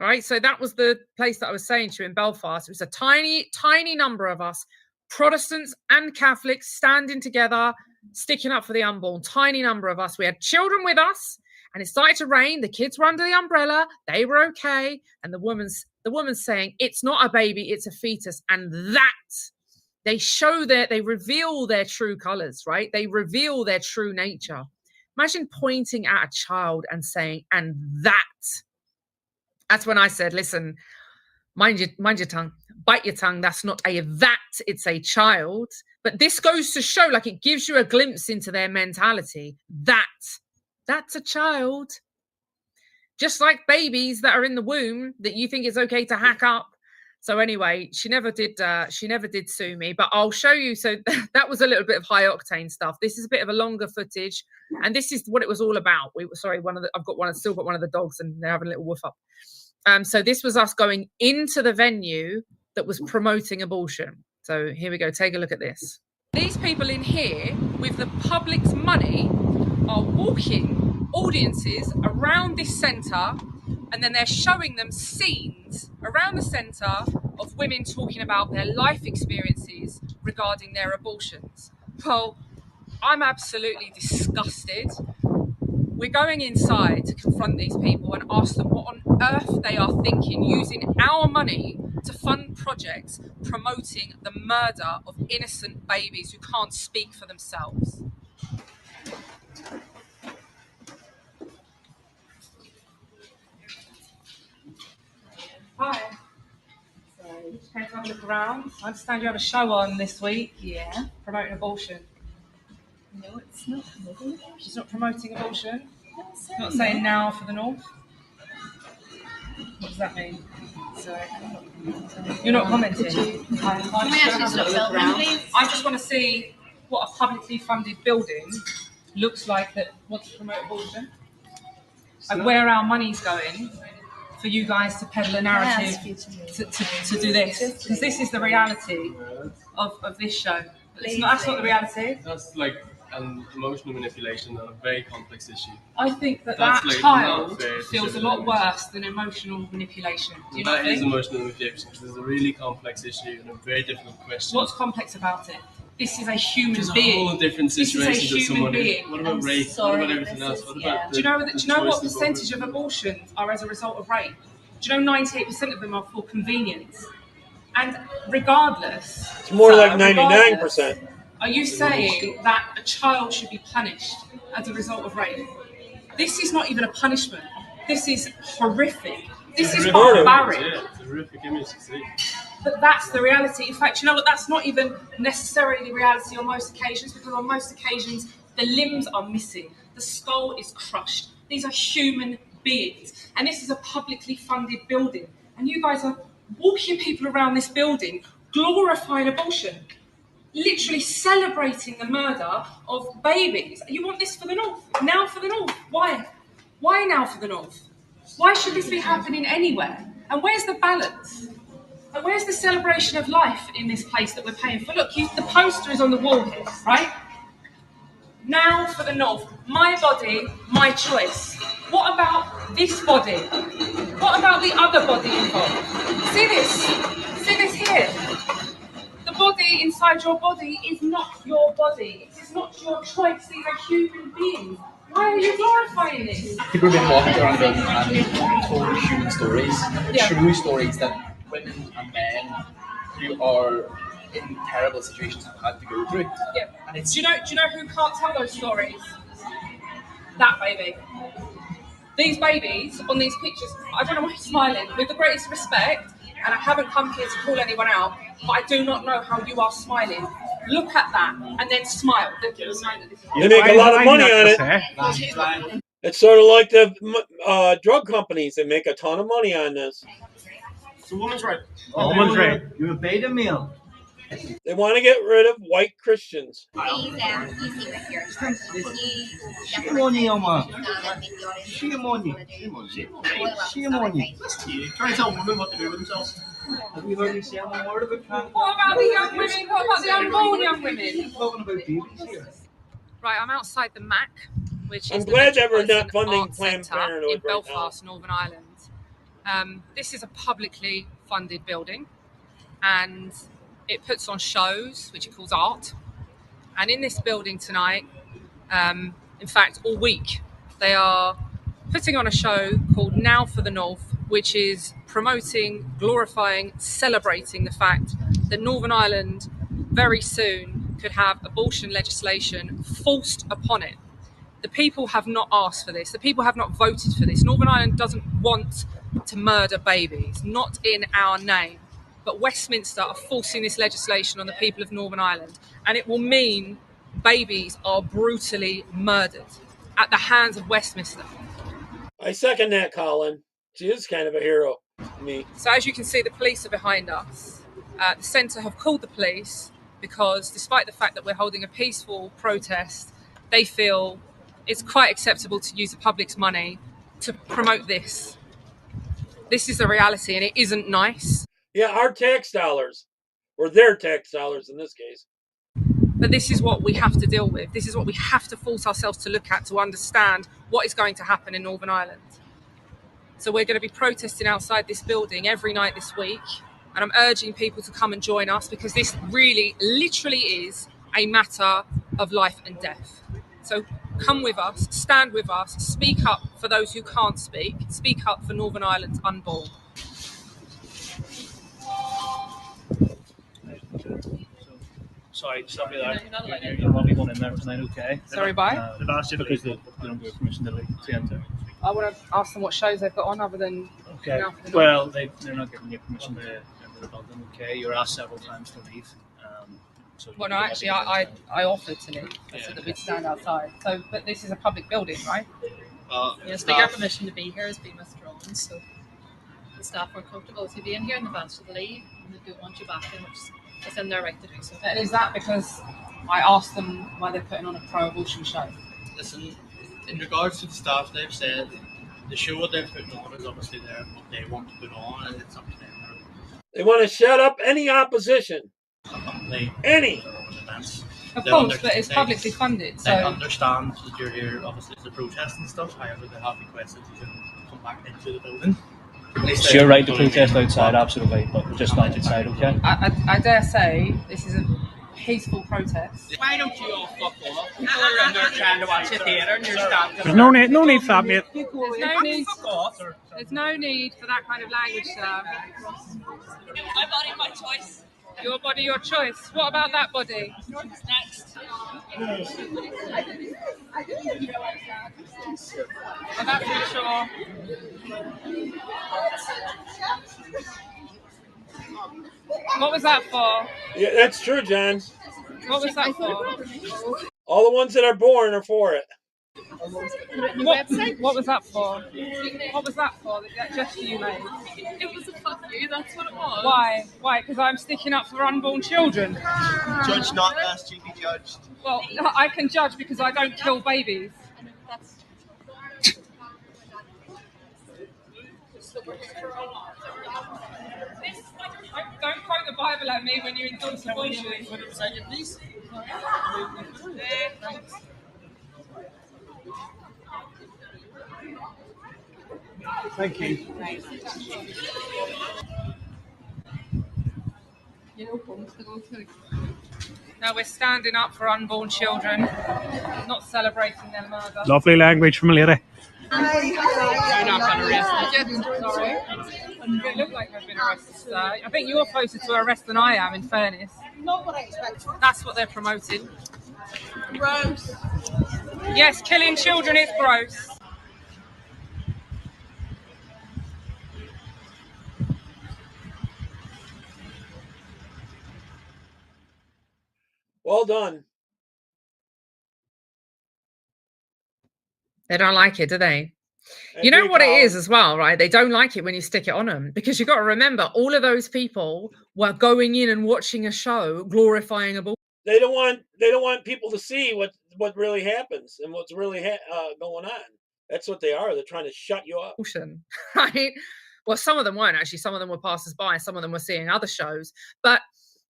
All right, so that was the place that I was saying to you in Belfast. It was a tiny, tiny number of us, Protestants and Catholics, standing together, sticking up for the unborn. Tiny number of us. We had children with us, and it started to rain. The kids were under the umbrella. They were okay, and the woman's saying, "It's not a baby, it's a fetus," and that they reveal their true colors, right? They reveal their true nature. Imagine pointing at a child and saying, "And that's when I said, listen, mind your tongue, bite your tongue. That's not a that, it's a child." But this goes to show, like, it gives you a glimpse into their mentality. That's a child. Just like babies that are in the womb that you think it's okay to hack up. So anyway, she never did sue me, but I'll show you. So that was a little bit of high octane stuff. This is a bit of a longer footage, and this is what it was all about. I've still got one of the dogs, and they're having a little woof up. So this was us going into the venue that was promoting abortion. So here we go. Take a look at this. These people in here with the public's money are walking audiences around this centre, and then they're showing them scenes around the centre of women talking about their life experiences regarding their abortions. Well, I'm absolutely disgusted. We're going inside to confront these people and ask them what on earth they are thinking, using our money to fund projects promoting the murder of innocent babies who can't speak for themselves. Hi. So, just came to have a look around. I understand you have a show on this week. Yeah. Promoting abortion. No, it's not promoting abortion. She's not promoting abortion? It's not saying now for the North? What does that mean? Sorry, you're not commenting? I just want to see what a publicly funded building looks like that wants to promote abortion. Like where our money's going for you guys to peddle a narrative to do this. Because this is the reality of this show. That's not the reality. That's like an emotional manipulation on a very complex issue. I think that child feels a lot worse than emotional manipulation. Do you not think? That is emotional manipulation because it's a really complex issue and a very difficult question. What's complex about it? This is a human There's being. a whole different situation with someone. What about rape? What about everything else? What about do you know what percentage of abortions are as a result of rape? Do you know 98% of them are for convenience? And regardless, it's more like 99%. Are you saying that a child should be punished as a result of rape? This is not even a punishment. This is horrific. This is barbaric. Yeah, it's a horrific image to see. But that's the reality. In fact, you know what? That's not even necessarily the reality on most occasions, because on most occasions, the limbs are missing. The skull is crushed. These are human beings. And this is a publicly funded building. And you guys are walking people around this building, glorifying abortion, literally celebrating the murder of babies. You want this for the North? Now for the North? Why? Why now for the North? Why should this be happening anywhere? And where's the balance? And where's the celebration of life in this place that we're paying for? Look, the poster is on the wall here, right? Now for the North. My body, my choice. What about this body? What about the other body involved? See this? See this here? The body inside your body is not your body. It is not your choice. These are human beings. Why are you glorifying this? People have been walking around and told human stories, true stories that women and men who are in terrible situations have had to go through. Yeah. And do you know who can't tell those stories? That baby. These babies on these pictures, I don't know why you're smiling, with the greatest respect, and I haven't come here to call anyone out, but I do not know how you are smiling. Look at that and then smile. You make a lot of money on it. It's sort of like the drug companies. They make a ton of money on this. It's a woman's right. A woman's right. You obey the male. They want to get rid of white Christians. Trying to tell women what to do with themselves. Have you heard me say one word about trans? What about the young women? What about the unborn young women? Talking about babies here. Right, I'm outside the MAC, which I'm is the glad that we're Metropolitan not funding Arts Planned Centre Parenthood in right now. Belfast, Northern Ireland. This is a publicly funded building, and it puts on shows, which it calls art. And in this building tonight, in fact, all week, they are putting on a show called Now for the North, which is promoting, glorifying, celebrating the fact that Northern Ireland very soon could have abortion legislation forced upon it. The people have not asked for this. The people have not voted for this. Northern Ireland doesn't want to murder babies, not in our name. But Westminster are forcing this legislation on the people of Northern Ireland, and it will mean babies are brutally murdered at the hands of Westminster. I second that, Colin. She is kind of a hero to me. So as you can see, the police are behind us. The centre have called the police because despite the fact that we're holding a peaceful protest, they feel it's quite acceptable to use the public's money to promote this. This is the reality, and it isn't nice. Yeah, our tax dollars, or their tax dollars in this case. But this is what we have to deal with. This is what we have to force ourselves to look at to understand what is going to happen in Northern Ireland. So we're going to be protesting outside this building every night this week. And I'm urging people to come and join us because this really, literally is a matter of life and death. So come with us, stand with us, speak up for those who can't speak up for Northern Ireland's unborn. Sorry, stop you there. You're probably going in there tonight, okay? Sorry, bye? They've asked you because they don't give permission to enter. I would have asked them what shows they've got on other than... Okay, well, they're not giving you permission to enter the building, okay? You're asked several times to leave. So well, no, actually, I offered to leave. I said that we'd stand outside. So, but this is a public building, right? Yes, but your permission to be here has been withdrawn, so the staff are comfortable with you being here and they've asked you to leave and they don't want you back in, which is within their right to do so. And is that because I asked them why they're putting on a pro-abortion show? Listen, in regards to the staff, they've said the show that they're putting on is obviously what they want to put on, and it's up to them. They want to shut up any opposition. Any. Of course, but it's publicly funded. So they understand that you're here, obviously, to protest and stuff. However, they have requested you to come back into the building. It's your right to protest outside, absolutely, but just not inside, okay? I dare say this is a peaceful protest. Why don't you all fuck off? People are in there trying to watch the theatre and you're standing. There's no need for that, mate. There's no need for that kind of language, sir. My body, my choice. Your body, your choice. What about that body? Next. I'm not too sure. What was that for? Yeah, that's true, John. What was that for? All the ones that are born are for it. What was that for? What was that for? That gesture you made? It was a fuck you, that's what it was. Why? Why? Because I'm sticking up for unborn children. Judge not, lest you be judged. Well, I can judge because I don't kill babies. Don't quote the Bible at me when you endorse abortion. Put it beside you, please. Thank you. No, we're standing up for unborn children, not celebrating their murder. Lovely language from a lady. You're not going to arrest me. Sorry. It looked like I've been arrested, sir. I think you're closer to arrest than I am, in fairness. Not what I expected. That's what they're promoting. Gross. Yes, killing children is gross. Well done. They don't like it, do they? You know what it is as well, right? They don't like it when you stick it on them, because you've got to remember, all of those people were going in and watching a show glorifying abortion. They don't want people to see what really happens and what's really going on. That's what they are. They're trying to shut you up. Right? Well, some of them weren't actually. Some of them were passers-by. Some of them were seeing other shows. But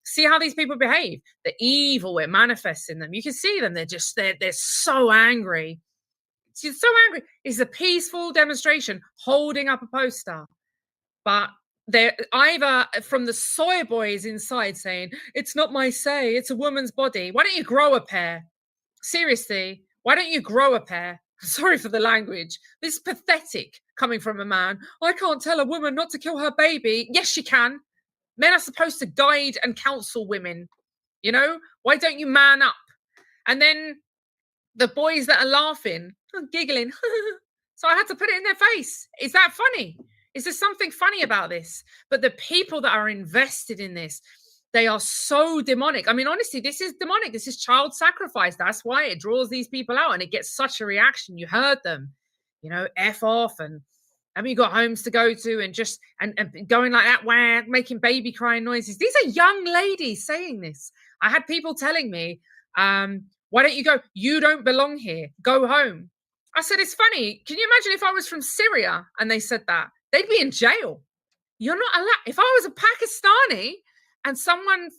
see how these people behave. The evil, it manifests in them. You can see them. They're so angry. She's so angry. It's a peaceful demonstration holding up a poster. But they're either from the soy boys inside saying, it's not my say, it's a woman's body. Why don't you grow a pair? Seriously, why don't you grow a pair? Sorry for the language. This is pathetic coming from a man. I can't tell a woman not to kill her baby. Yes, she can. Men are supposed to guide and counsel women. You know, why don't you man up? And then the boys that are laughing, giggling. So I had to put it in their face. Is that funny? Is there something funny about this? But the people that are invested in this, they are so demonic. I mean, honestly, this is demonic. This is child sacrifice. That's why it draws these people out and it gets such a reaction. You heard them, you know, F off, and I mean, you got homes to go to and just and going like that, wah, making baby crying noises. These are young ladies saying this. I had people telling me, why don't you go? You don't belong here. Go home. I said, it's funny. Can you imagine if I was from Syria and they said that? They'd be in jail. You're not allowed. If I was a Pakistani and someone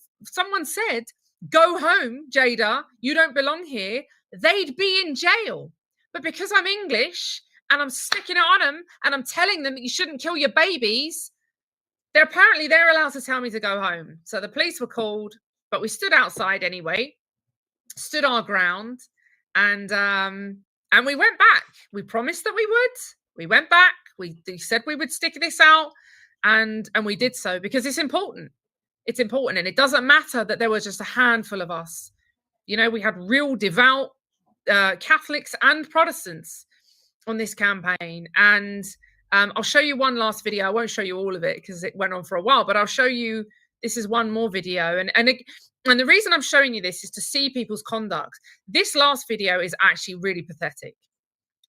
said, go home, Jayda, you don't belong here, they'd be in jail. But because I'm English and I'm sticking it on them and I'm telling them that you shouldn't kill your babies, they're allowed to tell me to go home. So the police were called, but we stood outside anyway, stood our ground, and we went back. We promised that we would. We went back. We said we would stick this out, and we did so because it's important. It's important, and it doesn't matter that there was just a handful of us. You know, we had real devout Catholics and Protestants on this campaign, and I'll show you one last video. I won't show you all of it because it went on for a while, but I'll show you. This is one more video, and the reason I'm showing you this is to see people's conduct. This last video is actually really pathetic.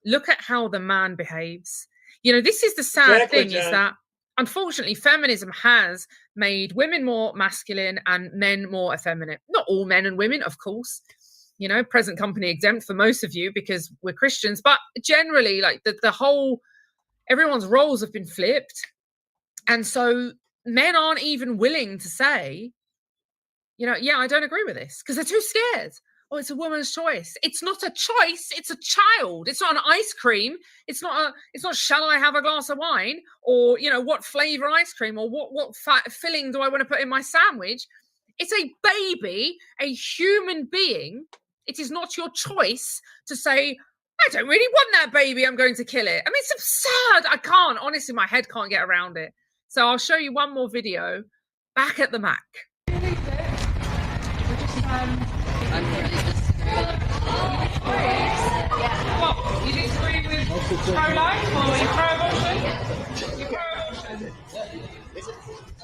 Look at how the man behaves. You know, this is the sad thing, is that unfortunately feminism has made women more masculine and men more effeminate. Not all men and women, of course. You know, present company exempt for most of you because we're Christians, but generally, like the whole, everyone's roles have been flipped. And so men aren't even willing to say, you know, yeah, I don't agree with this, because they're too scared. Oh, it's a woman's choice. It's not a choice. It's a child. It's not an ice cream. It's not shall I have a glass of wine, or, you know, what flavor ice cream, or what filling do I want to put in my sandwich? It's a baby, a human being. It is not your choice to say, I don't really want that baby, I'm going to kill it. I mean, it's absurd. I can't, honestly, my head can't get around it. So I'll show you one more video back at the Mac. What? You disagree with pro-life, or you pro-abortion? You pro-abortion?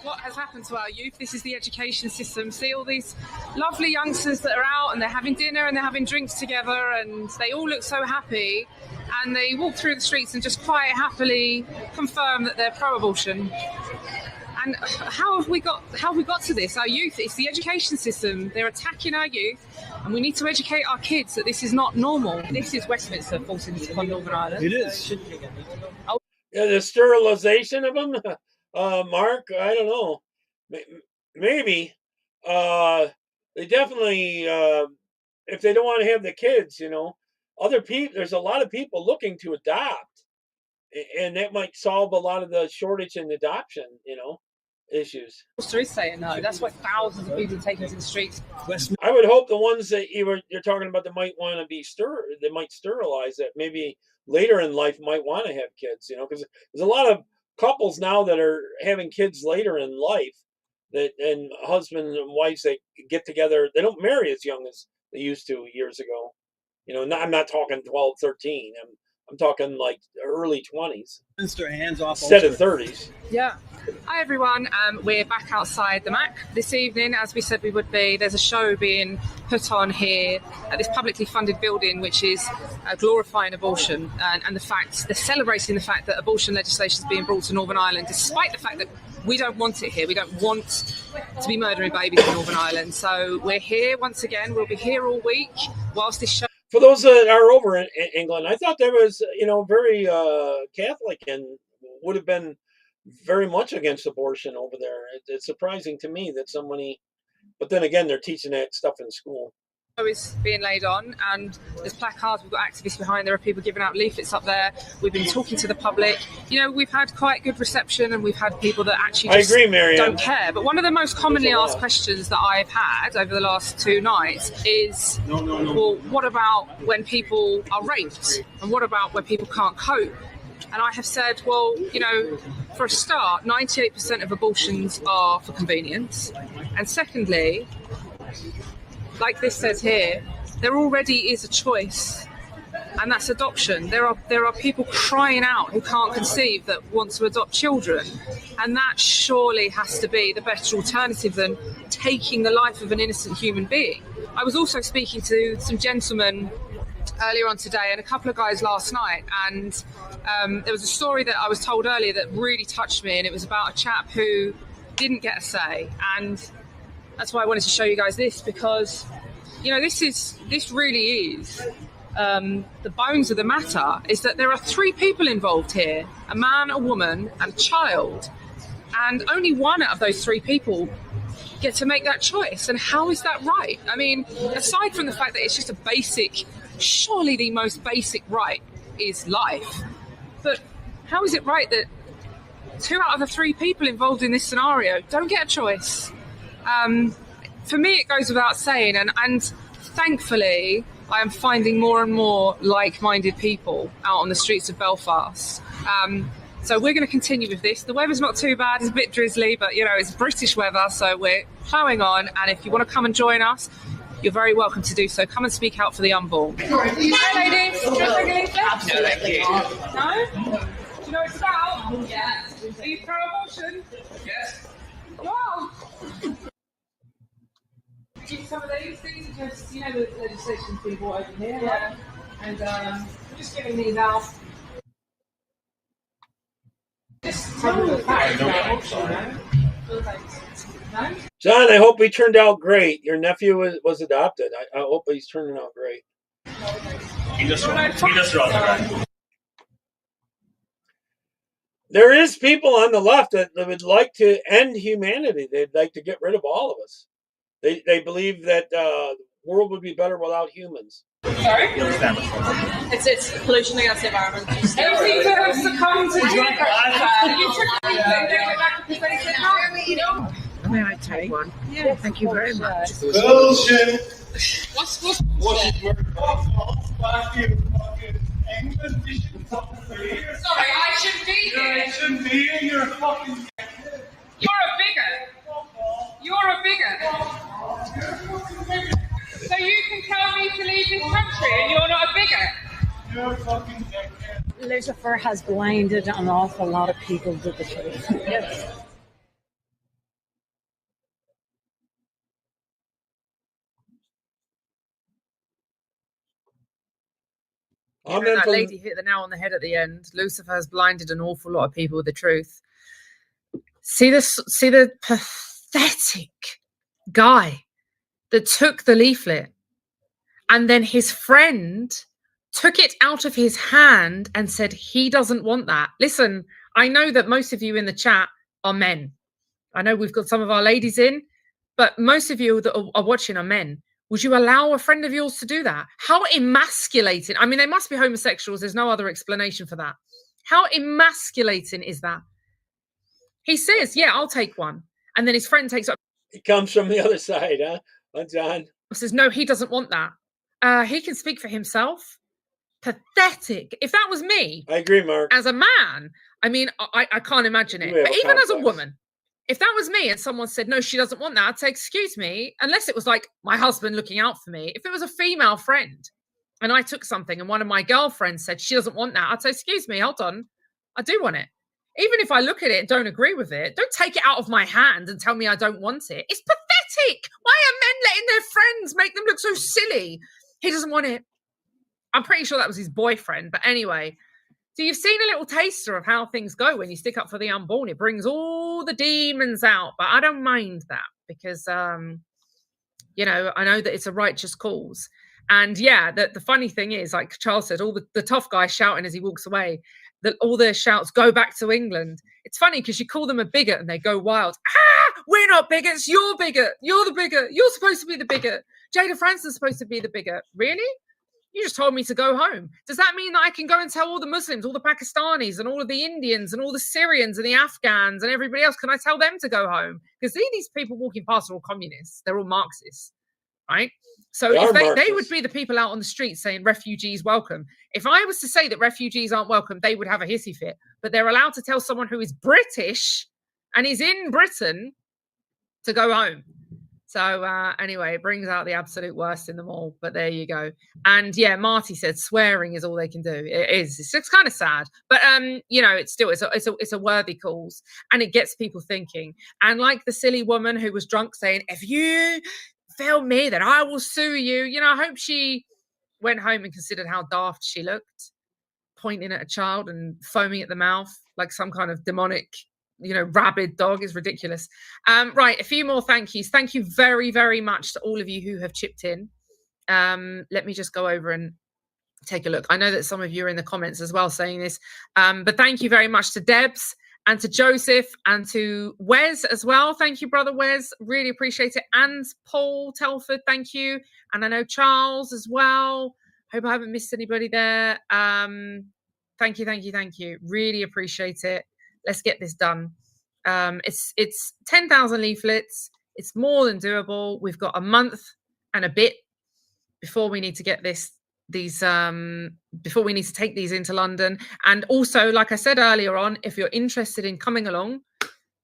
What has happened to our youth? This is the education system. See all these lovely youngsters that are out and they're having dinner and they're having drinks together and they all look so happy, and they walk through the streets and just quite happily confirm that they're pro-abortion. And how have we got to this? Our youth, it's the education system. They're attacking our youth, and we need to educate our kids that this is not normal. This is Westminster forcing this upon Northern Ireland. It is. Yeah, the sterilization of them, Mark, I don't know. Maybe. They definitely, if they don't want to have the kids, you know, other people, there's a lot of people looking to adopt, and that might solve a lot of the shortage in adoption, you know, issues. There is saying no. That's why thousands of people are taken to the streets. I would hope the ones that you're talking about that might want to be they might sterilize it. Maybe later in life might want to have kids, you know, because there's a lot of couples now that are having kids later in life, that and husbands and wives, they get together. They don't marry as young as they used to years ago. You know, I'm not talking 12, 13. I'm I'm talking like early 20s. Mr. Hands off. Instead of 30s. Yeah. Hi everyone, we're back outside the MAC this evening, as we said we would be. There's a show being put on here at this publicly funded building, which is glorifying abortion and the fact, they're celebrating the fact that abortion legislation is being brought to Northern Ireland, despite the fact that we don't want it here. We don't want to be murdering babies in Northern Ireland. So we're here once again. We'll be here all week whilst this show. For those that are over in England, I thought that was, very Catholic and would have been very much against abortion over there. It's surprising to me that so many, but then again, they're teaching that stuff in school. Is being laid on, and there's placards, we've got activists behind, there are people giving out leaflets up there, we've been talking to the public, we've had quite good reception, and we've had people that actually just don't care. But one of the most commonly asked questions that I've had over the last 2 nights is, well, what about when people are raped, and what about when people can't cope? And I have said, well, for a start, 98% of abortions are for convenience. And secondly, like this says here, there already is a choice, and that's adoption. There are people crying out who can't conceive that want to adopt children, and that surely has to be the better alternative than taking the life of an innocent human being. I was also speaking to some gentlemen earlier on today and a couple of guys last night, and there was a story that I was told earlier that really touched me, and it was about a chap who didn't get a say, and that's why I wanted to show you guys this, because this really is the bones of the matter, is that there are 3 people involved here, a man, a woman and a child, and only one out of those 3 people get to make that choice. And how is that right? I mean, aside from the fact that it's just a basic, surely the most basic right is life, but how is it right that 2 out of the 3 people involved in this scenario don't get a choice? For me, it goes without saying, and thankfully, I am finding more and more like-minded people out on the streets of Belfast. So we're going to continue with this. The weather's not too bad. It's a bit drizzly, but, it's British weather, so we're ploughing on. And if you want to come and join us, you're very welcome to do so. Come and speak out for the unborn. Hi, ladies. Do you want to take a leaflet? No, thank you. No? Do you know what it's about? Yes. Are you pro-abortion? Yes. Wow. Some of these things, because the legislation's been brought over here, yeah. And I'm just giving these out. Just tell the facts about abortion, no? John, I hope he turned out great. Your nephew was adopted. I hope he's turning out great. He just wrong. There is people on the left that would like to end humanity. They'd like to get rid of all of us. They believe that the world would be better without humans. Sorry? It's pollution against the environment. Everything that has succumbed to May I take one? Yeah, thank you very much. Bullshit. What's Sorry, I shouldn't be here. You shouldn't be here. You're a fucking. You're a bigot. You're a bigot. So you can tell me to leave this country and you're not a bigot? You're a fucking dickhead. Lucifer has blinded an awful lot of people to the truth. Yes. That lady hit the nail on the head at the end. Lucifer has blinded an awful lot of people with the truth. See the pathetic guy that took the leaflet, and then his friend took it out of his hand and said he doesn't want that. Listen, I know that most of you in the chat are men. I know we've got some of our ladies in, but most of you that are watching are men. Would you allow a friend of yours to do that? How emasculating. I mean, they must be homosexuals. There's no other explanation for that. How emasculating is that? He says, yeah, I'll take one. And then his friend takes it. He comes from the other side, huh? John? Says, no, he doesn't want that. He can speak for himself. Pathetic. If that was me. I agree, Mark. As a man, I mean, I can't imagine it. But even as a woman, if that was me and someone said, no, she doesn't want that, I'd say, excuse me, unless it was like my husband looking out for me. If it was a female friend, and I took something and one of my girlfriends said she doesn't want that, I'd say, excuse me, hold on, I do want it. Even if I look at it and don't agree with it, don't take it out of my hand and tell me I don't want it. It's pathetic. Why are men letting their friends make them look so silly? He doesn't want it. I'm pretty sure that was his boyfriend. But anyway, so you've seen a little taster of how things go when you stick up for the unborn. It brings all the demons out. But I don't mind that because, you know, I know that it's a righteous cause. And yeah, the funny thing is, like Charles said, all the tough guy shouting as he walks away, that all their shouts go back to England. It's funny because you call them a bigot and they go wild. Ah, we're not bigots. You're bigot. You're the bigot. You're supposed to be the bigot. Jayda Fransen's supposed to be the bigot. Really? You just told me to go home. Does that mean that I can go and tell all the Muslims, all the Pakistanis and all of the Indians and all the Syrians and the Afghans and everybody else, can I tell them to go home? Because these people walking past are all communists. They're all Marxists, right? So if they would be the people out on the street saying refugees welcome. If I was to say that refugees aren't welcome, they would have a hissy fit. But they're allowed to tell someone who is British and is in Britain to go home. So anyway, it brings out the absolute worst in them all. But there you go. And yeah, Marty said swearing is all they can do. It is. It's just kind of sad. But you know, it's a worthy cause, and it gets people thinking. And like the silly woman who was drunk saying, if you film me, then I will sue you. You know, I hope she went home and considered how daft she looked, pointing at a child and foaming at the mouth like some kind of demonic, you know, rabid dog. Is ridiculous. Right, a few more thank yous. Thank you very, very much to all of you who have chipped in. Let me just go over and take a look. I know that some of you are in the comments as well saying this, but thank you very much to Debs and to Joseph and to Wes as well. Thank you, brother Wes. Really appreciate it. And Paul Telford, thank you. And I know Charles as well. Hope I haven't missed anybody there. Thank you. Really appreciate it. Let's get this done. It's 10,000 leaflets. It's more than doable. We've got a month and a bit before we need to get before we need to take these into London. And also, like I said earlier on, if you're interested in coming along,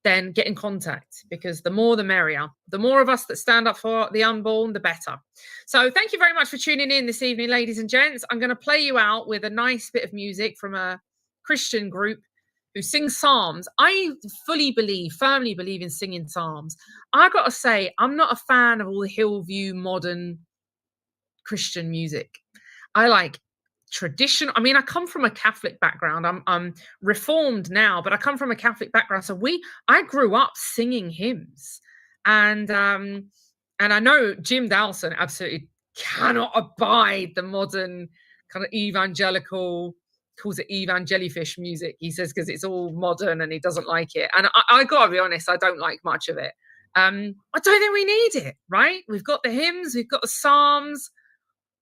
then get in contact, because the more the merrier. The more of us that stand up for the unborn, the better. So thank you very much for tuning in this evening, ladies and gents. I'm going to play you out with a nice bit of music from a Christian group who sings psalms. I firmly believe in singing psalms. I got to say, I'm not a fan of all the Hillview modern Christian music. I like traditional. I mean, I come from a Catholic background. I'm reformed now, but I come from a Catholic background. So I grew up singing hymns, and I know Jim Dawson absolutely cannot abide the modern kind of evangelical, calls it evangelifish music. He says because it's all modern and he doesn't like it. And I gotta be honest, I don't like much of it. I don't think we need it, right? We've got the hymns, we've got the psalms.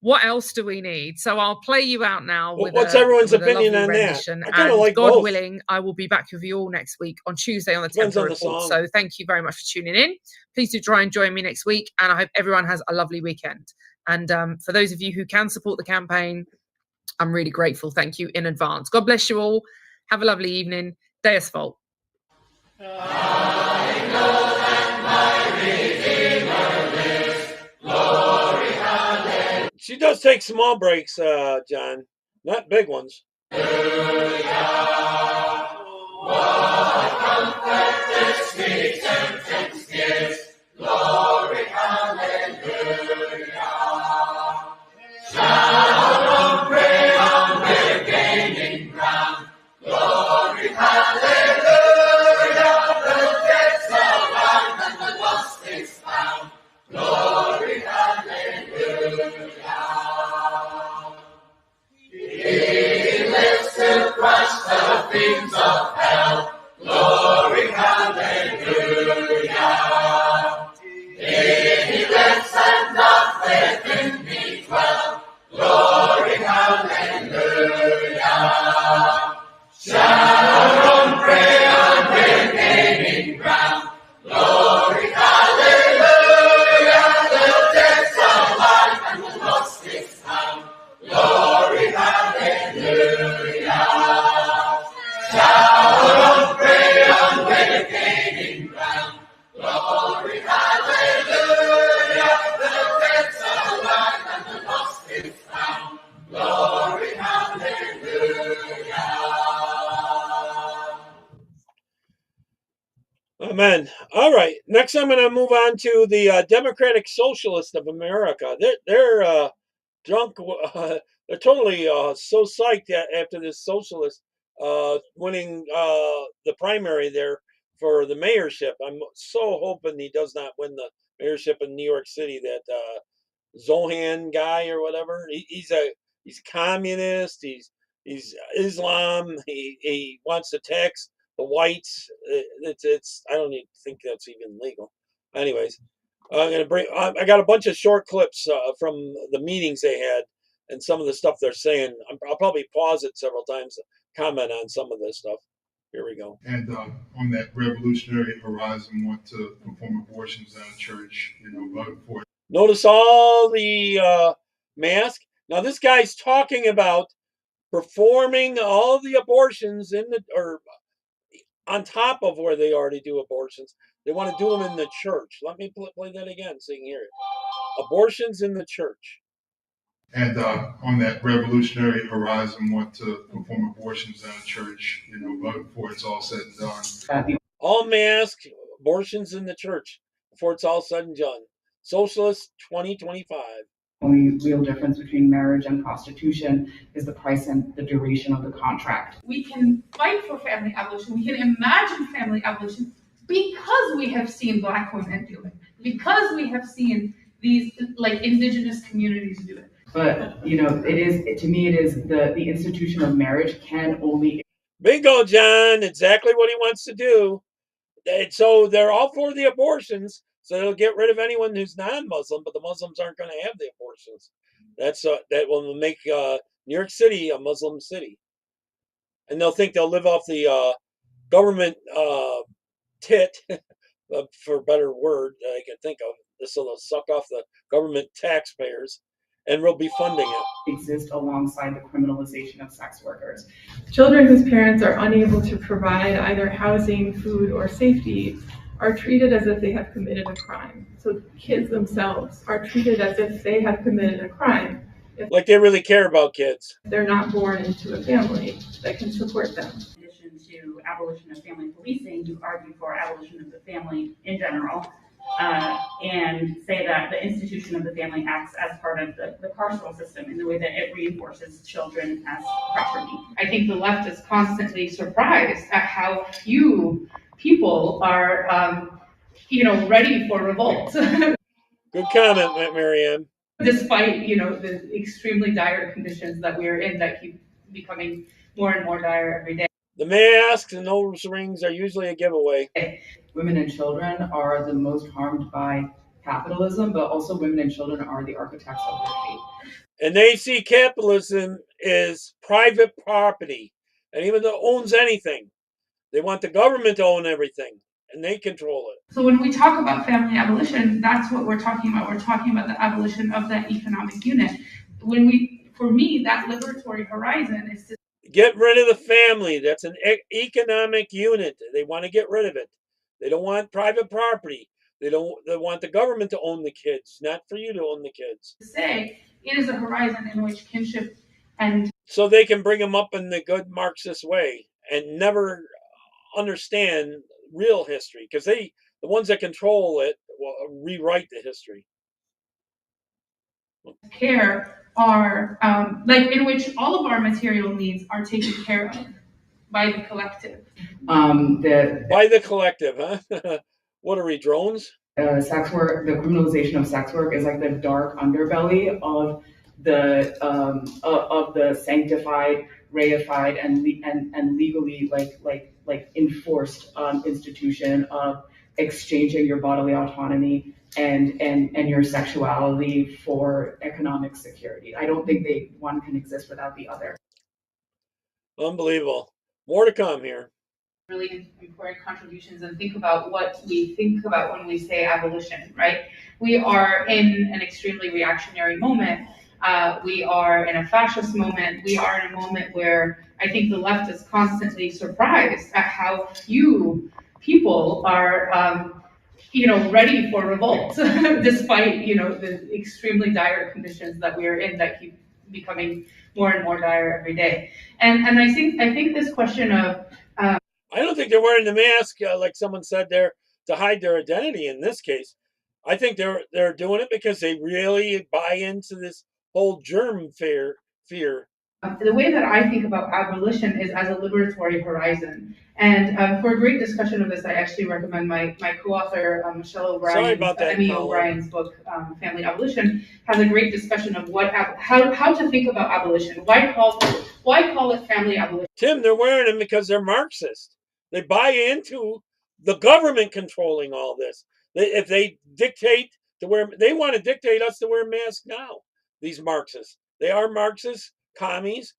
What else do we need? So I'll play you out now. What's everyone's opinion on that? I kind of like God both. Willing, I will be back with you all next week on Tuesday on the 10th report. So thank you very much for tuning in. Please do try and join me next week. And I hope everyone has a lovely weekend. And for those of you who can support the campaign, I'm really grateful. Thank you in advance. God bless you all. Have a lovely evening. Deus Volt. I know that my Redeemer lives. Glory, hallelujah. She does take small breaks, John, not big ones. Hallelujah. What comfort this sweet sentence gives. Glory, hallelujah. Shout on, pray on, we're gaining ground. Glory, hallelujah. The dead's alive and the lost is found. Glory, hallelujah. He lives to crush the things of hell. Glory, hallelujah. Amen. All right. Next, I'm going to move on to the Democratic Socialist of America. They're drunk. They're totally so psyched after this socialist winning the primary there for the mayorship. I'm so hoping he does not win the mayorship in New York City. That Zohan guy or whatever. He's communist. He's Islam. He wants to tax the whites. It's I don't even think that's even legal. Anyways, I got a bunch of short clips from the meetings they had and some of the stuff they're saying. I'll probably pause it several times to comment on some of this stuff. Here we go. And on that revolutionary horizon, want to perform abortions in a church, vote for it. Notice all the mask. Now this guy's talking about performing all the abortions or on top of where they already do abortions. They want to do them in the church. Let me play that again so you can hear it. Abortions in the church. And on that revolutionary horizon, want to perform abortions in a church, vote before it's all said and done. All mask abortions in the church before it's all said and done. Socialist 2025. Only real difference between marriage and prostitution is the price and the duration of the contract. We can fight for family abolition. We can imagine family abolition because we have seen Black women do it, because we have seen these indigenous communities do it. But to me, it is the institution of marriage can only. Bingo, John! Exactly what he wants to do. So they're all for the abortions. So they'll get rid of anyone who's non-Muslim, but the Muslims aren't going to have the abortions. That will make New York City a Muslim city, and they'll think they'll live off the government tit, for a better word that I can think of. So they'll suck off the government taxpayers, and we'll be funding it. Exist alongside the criminalization of sex workers. Children whose parents are unable to provide either housing, food, or safety are treated as if they have committed a crime. So kids themselves are treated as if they have committed a crime. Like they really care about kids. They're not born into a family that can support them. In addition to abolition of family policing, you argue for abolition of the family in general, and say that the institution of the family acts as part of the carceral system in the way that it reinforces children as property. I think the left is constantly surprised at how few people are, ready for revolt. Good comment, Marianne. Despite, the extremely dire conditions that we are in that keep becoming more and more dire every day. The masks and nose rings are usually a giveaway. Women and children are the most harmed by capitalism, but also women and children are the architects of their fate. And they see capitalism as private property, and even though it owns anything, they want the government to own everything, and they control it. So when we talk about family abolition, that's what we're talking about. We're talking about the abolition of that economic unit. For me, that liberatory horizon is to get rid of the family. That's an economic unit. They want to get rid of it. They don't want private property. They want the government to own the kids, not for you to own the kids. Say it is a horizon in which kinship and so they can bring them up in the good Marxist way and never understand real history, because the ones that control it will rewrite the history. Care are in which all of our material needs are taken care of by the collective. By the collective, huh? What are we, drones? Sex work, the criminalization of sex work is like the dark underbelly of the sanctified, reified, and legally enforced institution of exchanging your bodily autonomy and your sexuality for economic security. I don't think one can exist without the other. Unbelievable. More to come here. Really important contributions, and think about what we think about when we say abolition, right? We are in an extremely reactionary moment. We are in a fascist moment. We are in a moment where I think the left is constantly surprised at how few people are, ready for revolt, despite, the extremely dire conditions that we are in that keep becoming more and more dire every day. And I think this question of I don't think they're wearing the mask, like someone said there. to hide their identity in this case. I think they're doing it because they really buy into this whole germ fear. The way that I think about abolition is as a liberatory horizon. And for a great discussion of this, I actually recommend my co-author, Michelle O'Brien's, Emmy O'Brien's book, Family Abolition, has a great discussion of how to think about abolition. Why call it family abolition? Tim, they're wearing them because they're Marxist. They buy into the government controlling all this. If they dictate to wear, they want to dictate us to wear masks now. These Marxists, they are Marxists, commies,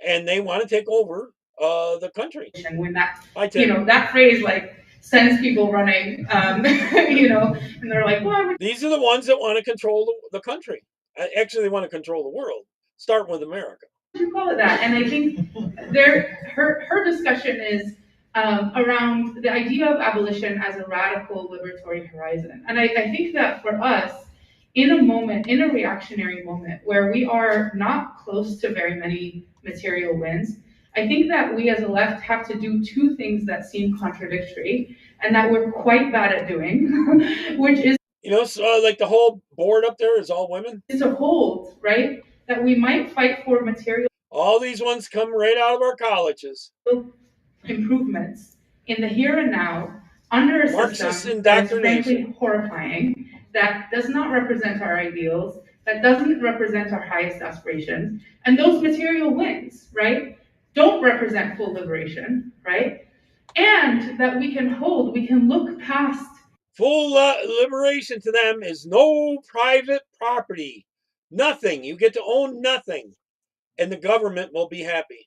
and they want to take over the country. And when that, that phrase like sends people running, and they're like, "Well, these are the ones that want to control the country. Actually, they want to control the world. Start with America." You call it that, and I think her discussion is around the idea of abolition as a radical liberatory horizon, and I think that for us, in a reactionary moment where we are not close to very many material wins, I think that we as a left have to do two things that seem contradictory and that we're quite bad at doing, which is, like the whole board up there is all women. Is to hold, right, that we might fight for material. All these ones come right out of our colleges. Improvements in the here and now under a system that is frankly horrifying, that does not represent our ideals, that doesn't represent our highest aspirations, and those material wins, right, don't represent full liberation, right, and that we can look past. Full liberation to them is no private property, nothing. You get to own nothing, and the government will be happy.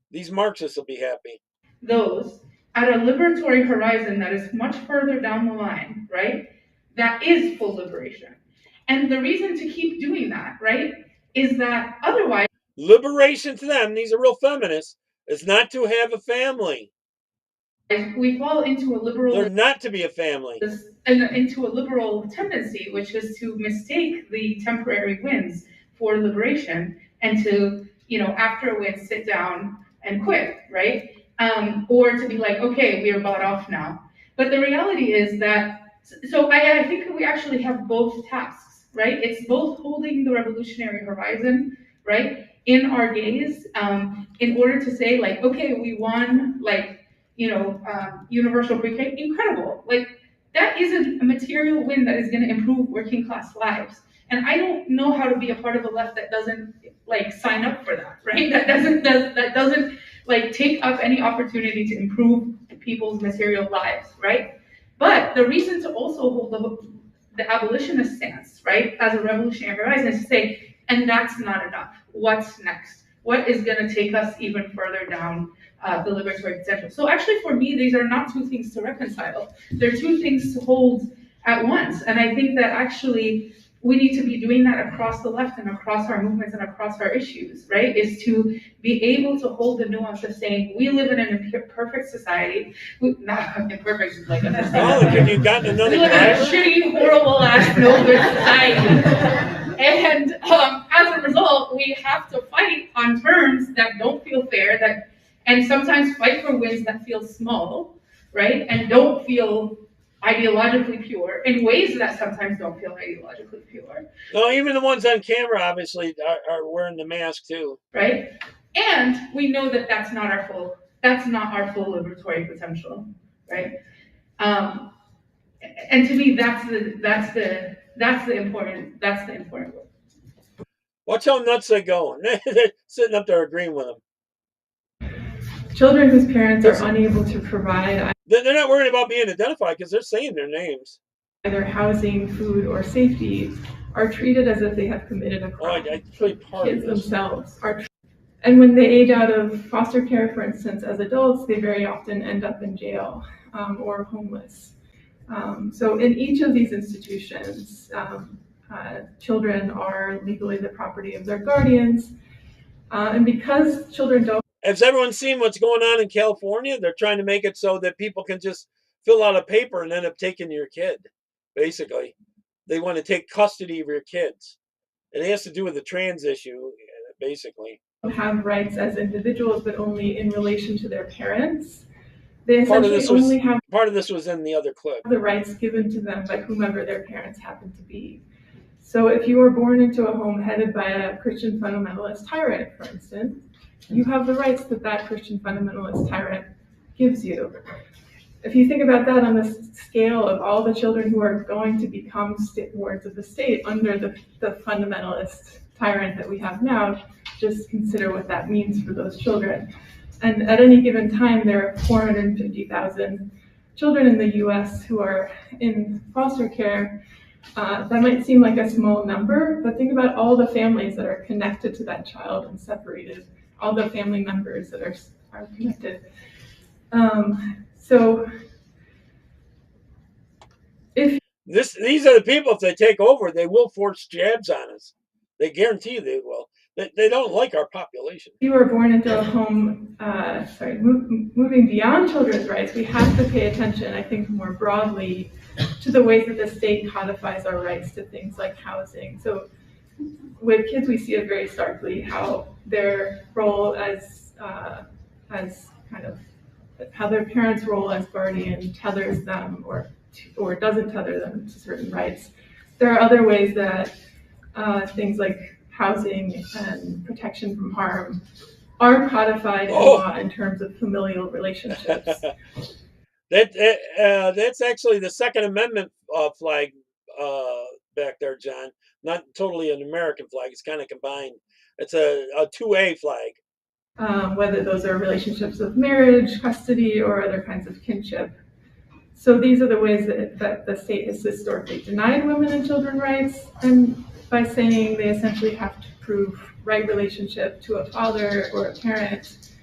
These Marxists will be happy. Those at a liberatory horizon that is much further down the line, right? That is full liberation. And the reason to keep doing that, right, is that otherwise... Liberation to them, these are real feminists, is not to have a family. We fall into a liberal... They're not to be a family. Into a liberal tendency, which is to mistake the temporary wins for liberation and to, after a win, sit down and quit, right? Or to be like, okay, we are bought off now. But the reality is that, so I think we actually have both tasks, right? It's both holding the revolutionary horizon, right, in our gaze, in order to say like, okay, we won, like, universal pre-K, incredible. Like, that isn't a material win that is going to improve working class lives. And I don't know how to be a part of a left that doesn't like sign up for that, right? That doesn't like take up any opportunity to improve people's material lives, right? But the reason to also hold the abolitionist stance, right, as a revolutionary horizon is to say, and that's not enough. What's next? What is going to take us even further down the liberatory potential? So actually, for me, these are not two things to reconcile. They're two things to hold at once. And I think that actually we need to be doing that across the left and across our movements and across our issues, right? Is to be able to hold the nuance of saying we live in an imperfect society. Not imperfect, like have you gotten another? We live in a shitty, horrible ass, no good society. And as a result, we have to fight on terms that don't feel fair, and sometimes fight for wins that feel small, right? And don't feel ideologically pure in ways that sometimes don't feel ideologically pure. No, even the ones on camera obviously are wearing the mask too. Right? And we know that that's not our full liberatory potential, right? And to me, that's the important work. Watch how nuts they go. They're sitting up there agreeing with them. Children whose parents are unable to provide... They're not worried about being identified because they're saying their names. Either housing, food, or safety are treated as if they have committed a crime. Kids themselves are... And when they age out of foster care, for instance, as adults, they very often end up in jail or homeless. So in each of these institutions, children are legally the property of their guardians. And because children don't... Has everyone seen what's going on in California? They're trying to make it so that people can just fill out a paper and end up taking your kid, basically. They want to take custody of your kids. It has to do with the trans issue, basically. Have rights as individuals, but only in relation to their parents. They Part of essentially this only have was in the other clip. the rights given to them by whomever their parents happen to be. So if you were born into a home headed by a Christian fundamentalist tyrant, for instance, you have the rights that that Christian fundamentalist tyrant gives you. If you think about that on the scale of all the children who are going to become wards of the state under the fundamentalist tyrant that we have now, just consider what that means for those children. And at any given time, there are 450,000 children in the US who are in foster care. That might seem like a small number, but think about all the families that are connected to that child and separated, all the family members that are connected. So if these are the people, if they take over, they will force jabs on us. They guarantee they will. They don't like our population. If you were born into a home, moving beyond children's rights, we have to pay attention, I think, more broadly to the ways that the state codifies our rights to things like housing. So with kids, we see it very starkly how their role as kind of how their parents' role as guardian tethers them or doesn't tether them to certain rights. There are other ways that things like housing and protection from harm are codified in law in terms of familial relationships. That's actually the Second Amendment flag back there, John. Not totally an American flag. It's kind of combined. It's a 2A flag. Whether those are relationships of marriage, custody, or other kinds of kinship. So these are the ways that the state has historically denied women and children rights, and by saying they essentially have to prove right relationship to a father or a parent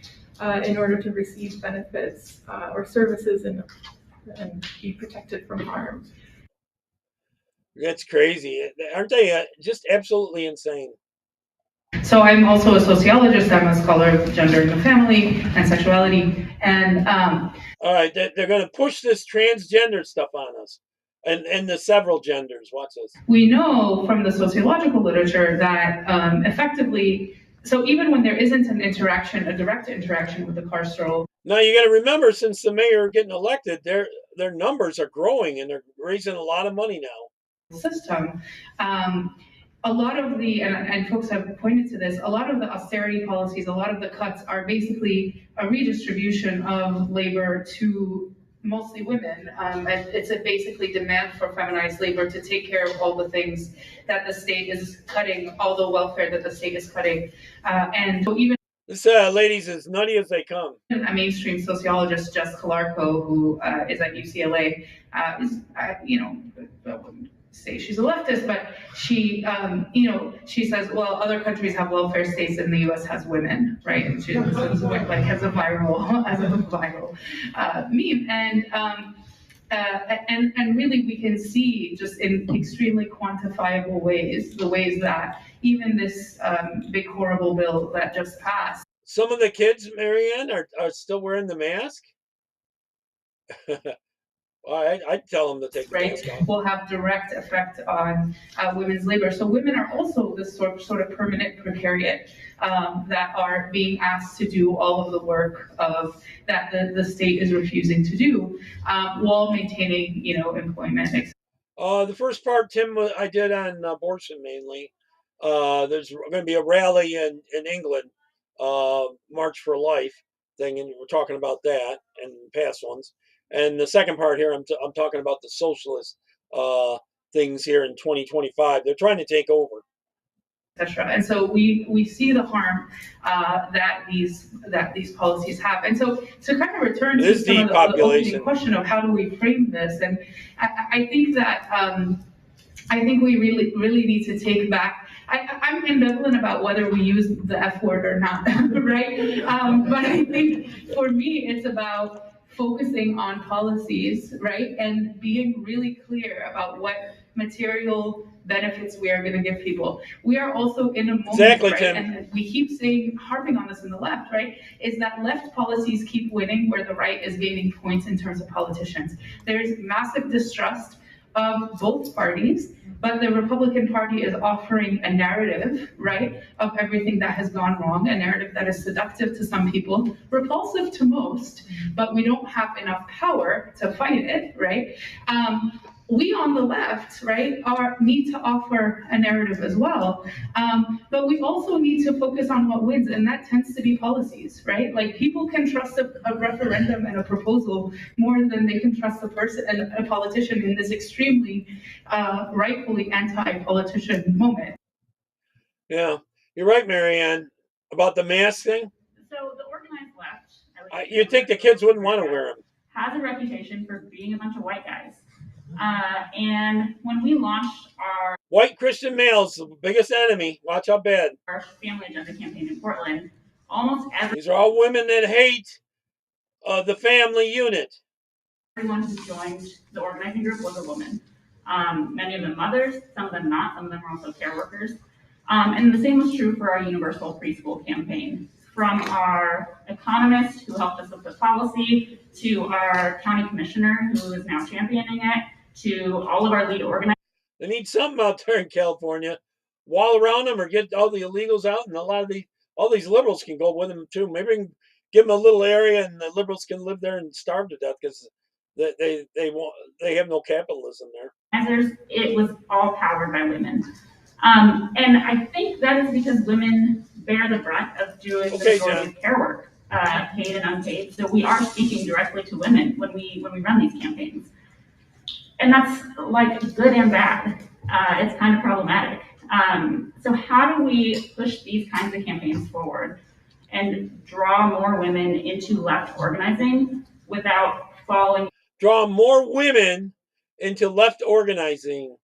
in order to receive benefits or services and be protected from harm. That's crazy. Aren't they just absolutely insane? So I'm also a sociologist. I'm a scholar of gender and the family and sexuality. And all right, they're going to push this transgender stuff on us, and the several genders. Watch this. We know from the sociological literature that effectively, so even when there isn't an interaction, a direct interaction with the carceral. Now you got to remember, since the mayor getting elected, their numbers are growing and they're raising a lot of money now. System. A lot of the, and folks have pointed to this, a lot of the austerity policies, a lot of the cuts are basically a redistribution of labor to mostly women. And it's a basically demand for feminized labor to take care of all the things that the state is cutting, all the welfare that the state is cutting. And so even this lady's as nutty as they come. A mainstream sociologist, Jess Calarco, who is at UCLA, is, I wouldn't say she's a leftist, but she, she says, well, other countries have welfare states and the U.S. has women, right? And she like has a viral meme, and really we can see just in extremely quantifiable ways the ways that even this big horrible bill that just passed. Some of the kids, Marianne, are still wearing the mask. I'd tell them to take the mask off. Will have direct effect on women's labor. So women are also this sort of permanent precariat that are being asked to do all of the work that the state is refusing to do while maintaining, employment. The first part, Tim, I did on abortion mainly. There's going to be a rally in England, March for Life thing, and we're talking about that and past ones. And the second part here, I'm talking about the socialist things here in 2025. They're trying to take over, etc. And so we see the harm that these policies have. And so to kind of return to some of the opening question of how do we frame this, and I think that we really need to take back. I'm ambivalent about whether we use the F word or not, right? But I think for me, it's about focusing on policies, right? And being really clear about what material benefits we are going to give people. We are also in a moment, exactly, right? Tim. And we keep harping on this in the left, right? Is that left policies keep winning where the right is gaining points in terms of politicians. There is massive distrust of both parties, but the Republican Party is offering a narrative, right, of everything that has gone wrong, a narrative that is seductive to some people, repulsive to most, but we don't have enough power to fight it, right? We on the left, right, need to offer a narrative as well, but we also need to focus on what wins, and that tends to be policies, right? Like, people can trust a referendum and a proposal more than they can trust a politician in this extremely rightfully anti-politician moment. Yeah, you're right, Marianne, about the mask thing. So the organized left, you'd think the kids wouldn't want to wear them, has a reputation for being a bunch of white guys. And when we launched our white Christian males, the biggest enemy. Watch out, bad. Our Family Agenda campaign in Portland, almost these are all women that hate the family unit. Everyone who joined the organizing group was a woman. Many of them mothers, some of them not. Some of them are also care workers. And the same was true for our universal preschool campaign. From our economist who helped us with the policy, to our county commissioner who is now championing it, to all of our lead organizers. They need something out there in California. Wall around them or get all the illegals out, and all these liberals can go with them too. Maybe we can give them a little area and the liberals can live there and starve to death because they have no capitalism there. It was all powered by women. And I think that is because women bear the brunt of doing the majority of care work, paid and unpaid. So we are speaking directly to women when we run these campaigns. And that's like good and bad. It's kind of problematic. So how do we push these kinds of campaigns forward and draw more women into left organizing without falling? Draw more women into left organizing.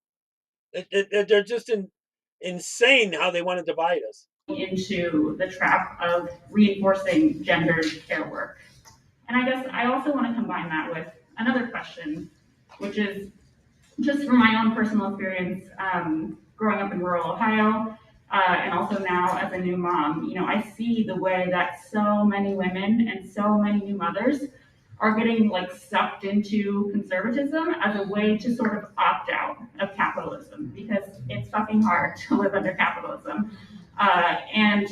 They're just insane how they want to divide us. Into the trap of reinforcing gendered care work. And I guess I also want to combine that with another question, which is just from my own personal experience growing up in rural Ohio, and also now as a new mom, I see the way that so many women and so many new mothers are getting like sucked into conservatism as a way to sort of opt out of capitalism, because it's fucking hard to live under capitalism. And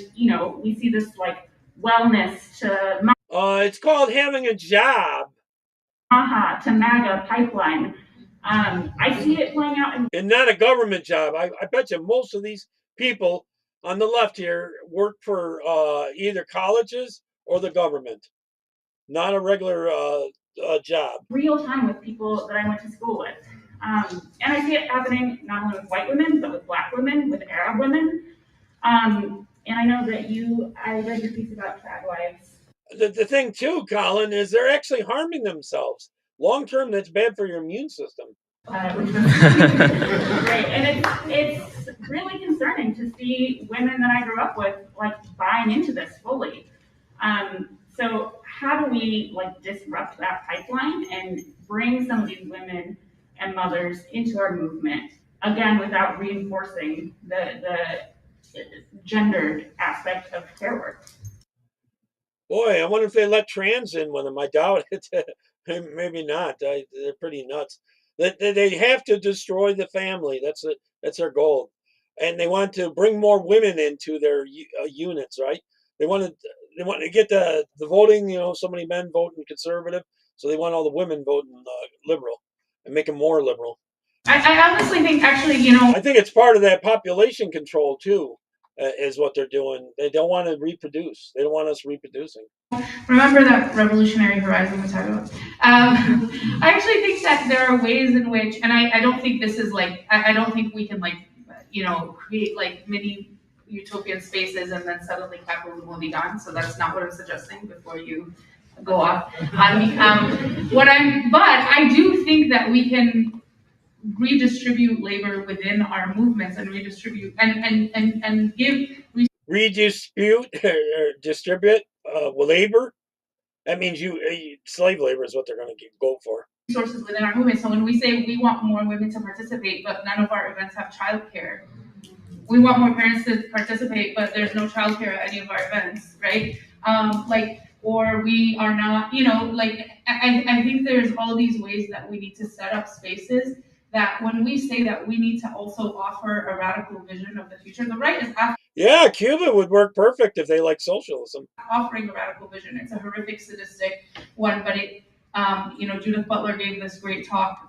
we see this like wellness to it's called having a job. To MAGA pipeline. I see it playing out and not a government job. I bet you most of these people on the left here work for either colleges or the government, not a regular job. Real time with people that I went to school with. And I see it happening not only with white women, but with Black women, with Arab women. And I know that I read your piece about trad wives. The thing too, Colin, is they're actually harming themselves. Long term, that's bad for your immune system. Right, and it's really concerning to see women that I grew up with like buying into this fully. So how do we like disrupt that pipeline and bring some of these women and mothers into our movement again without reinforcing the gendered aspect of care work? Boy, I wonder if they let trans in with them. I doubt it. Maybe not. They're pretty nuts. They have to destroy the family. That's their goal, and they want to bring more women into their units. Right? They want to get the voting. So many men voting conservative, so they want all the women voting liberal and make them more liberal. I honestly think, actually, I think it's part of that population control too. Is what they're doing. They don't want to reproduce. They don't want us reproducing. Remember that revolutionary horizon we talked about? I actually think that there are ways in which, and I don't think this is like, I don't think we can create like mini utopian spaces and then suddenly capitalism will be gone. So that's not what I'm suggesting before you go off. But I do think that we can redistribute labor within our movements and redistribute and give distribute labor. That means slave labor is what they're going to go for. Resources within our movement. So when we say we want more women to participate, but none of our events have childcare, we want more parents to participate, but there's no childcare at any of our events, right? Or we are not, I think there's all these ways that we need to set up spaces that when we say that we need to also offer a radical vision of the future, the right is Yeah, Cuba would work perfect if they like socialism. offering a radical vision. It's a horrific, sadistic one, but it, Judith Butler gave this great talk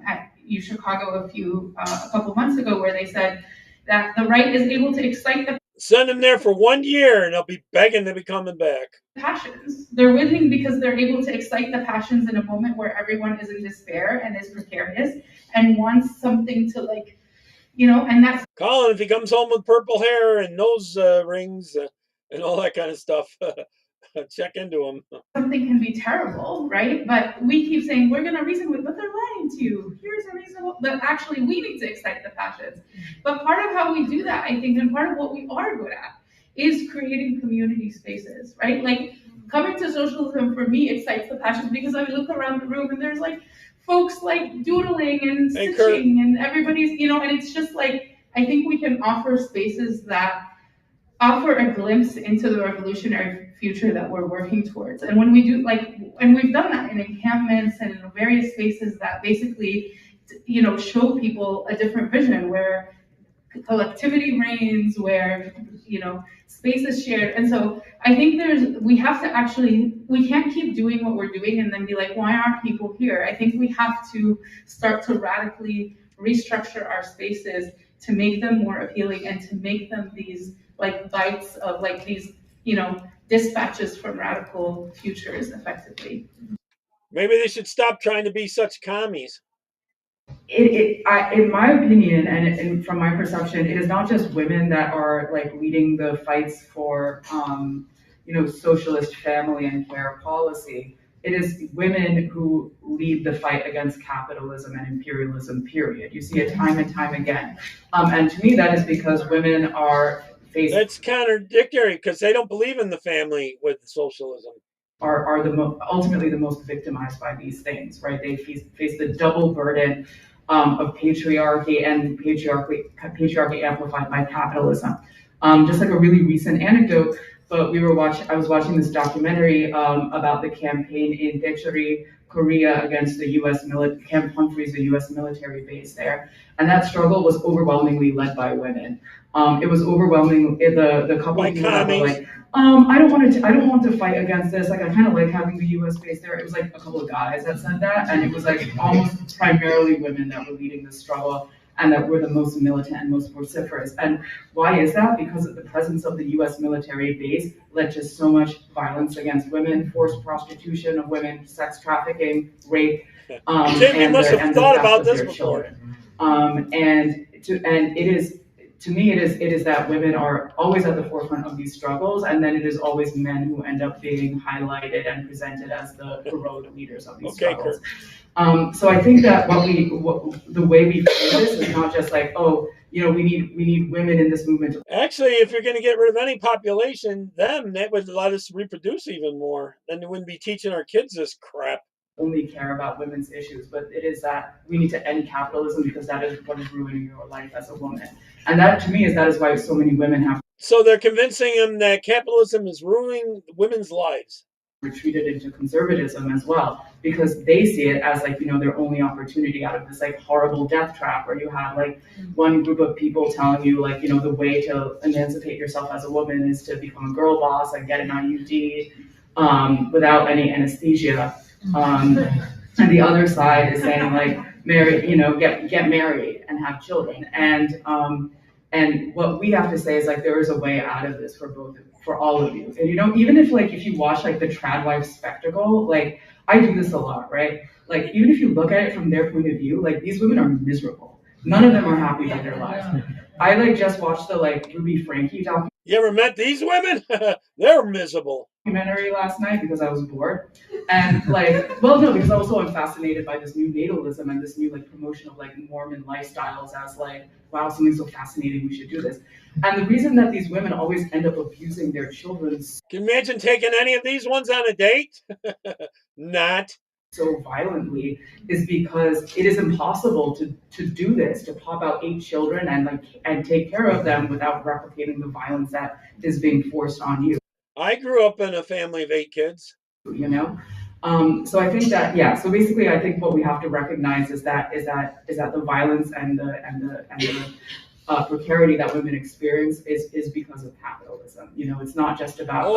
at U Chicago a couple months ago, where they said that the right is able to excite the Send them there for 1 year, and they'll be begging to be coming back. passions. They're winning because they're able to excite the passions in a moment where everyone is in despair and is precarious and wants something to and that's Colin, if he comes home with purple hair and nose rings and all that kind of stuff, check into him. Something can be terrible, right? But we keep saying we're going to reason with, but they're lying to you. Here's a reasonable, but actually we need to excite the passions. But part of how we do that, I think, and part of what we are good at is creating community spaces, right? Like coming to socialism for me excites the passions because I look around the room and there's like folks like doodling and stitching and everybody's, and it's just like, I think we can offer spaces that offer a glimpse into the revolutionary future that we're working towards. And when we do, and we've done that in encampments and in various spaces that basically, show people a different vision where collectivity reigns, where, space is shared. And so I think we can't keep doing what we're doing and then be like, why aren't people here? I think we have to start to radically restructure our spaces to make them more appealing and to make them these bites of these, dispatches from radical futures effectively. Maybe they should stop trying to be such commies. In my opinion, and from my perception, it is not just women that are leading the fights for, socialist family and care policy. It is women who lead the fight against capitalism and imperialism, period. You see it time and time again. And to me, that is because women are facing... That's contradictory, because they don't believe in the family with socialism. Are ultimately the most victimized by these things, right? They face the double burden of patriarchy and patriarchy amplified by capitalism. Just like a really recent anecdote, but I was watching this documentary about the campaign in Daecheori, Korea against the U.S. Camp Humphreys, the U.S. military base there, and that struggle was overwhelmingly led by women. It was overwhelming. The couple of people that were like, I don't want to fight against this. I kind of like having the U.S. base there. It was a couple of guys that said that, and it was almost primarily women that were leading the struggle and that were the most militant and most vociferous. And why is that? Because of the presence of the U.S. military base led to so much violence against women, forced prostitution of women, sex trafficking, rape, Jamie must have thought about this before. To me, it is that women are always at the forefront of these struggles, and then it is always men who end up being highlighted and presented as the heroic leaders of these struggles. So I think that the way we frame this is not just we need women in this movement. Actually, if you're going to get rid of any population, that would let us reproduce even more. Then we wouldn't be teaching our kids this crap. Only care about women's issues, but it is that we need to end capitalism because that is what is ruining your life as a woman. And that, to me, that is why so many women have... So they're convincing them that capitalism is ruining women's lives. Retreated into conservatism as well, because they see it as their only opportunity out of this horrible death trap where you have one group of people telling you the way to emancipate yourself as a woman is to become a girl boss and get an IUD without any anesthesia. And the other side is saying marry, get married and have children. And what we have to say is there is a way out of this for all of you. And even if you watch the trad wife spectacle, I do this a lot, right? Even if you look at it from their point of view, these women are miserable. None of them are happy with their lives. I just watched the Ruby Frankie documentary. You ever met these women? They're miserable. Documentary last night because I was bored, and because also I'm fascinated by this new natalism and this new promotion of Mormon lifestyles as wow, something so fascinating, we should do this. And the reason that these women always end up abusing their children. Can you imagine taking any of these ones on a date? Not. So violently is because it is impossible to do this, to pop out 8 children and take care of them without replicating the violence that is being forced on you. I grew up in a family of 8 kids. So I think that, so basically I think what we have to recognize is that the violence and the precarity that women experience is because of capitalism. It's not just about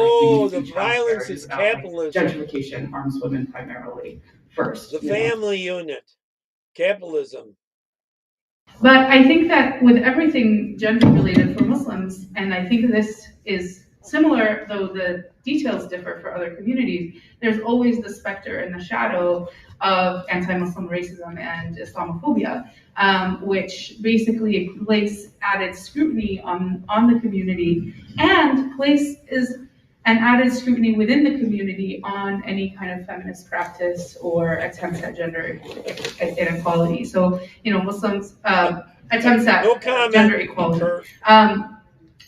the violence is capitalism. Gentrification harms women primarily first. The family unit, capitalism. But I think that with everything gender related for Muslims, and I think this is similar, though the details differ for other communities, there's always the specter and the shadow of anti-Muslim racism and Islamophobia, which basically place added scrutiny on the community and places an added scrutiny within the community on any kind of feminist practice or attempts at gender inequality. So, Muslims attempts at gender equality.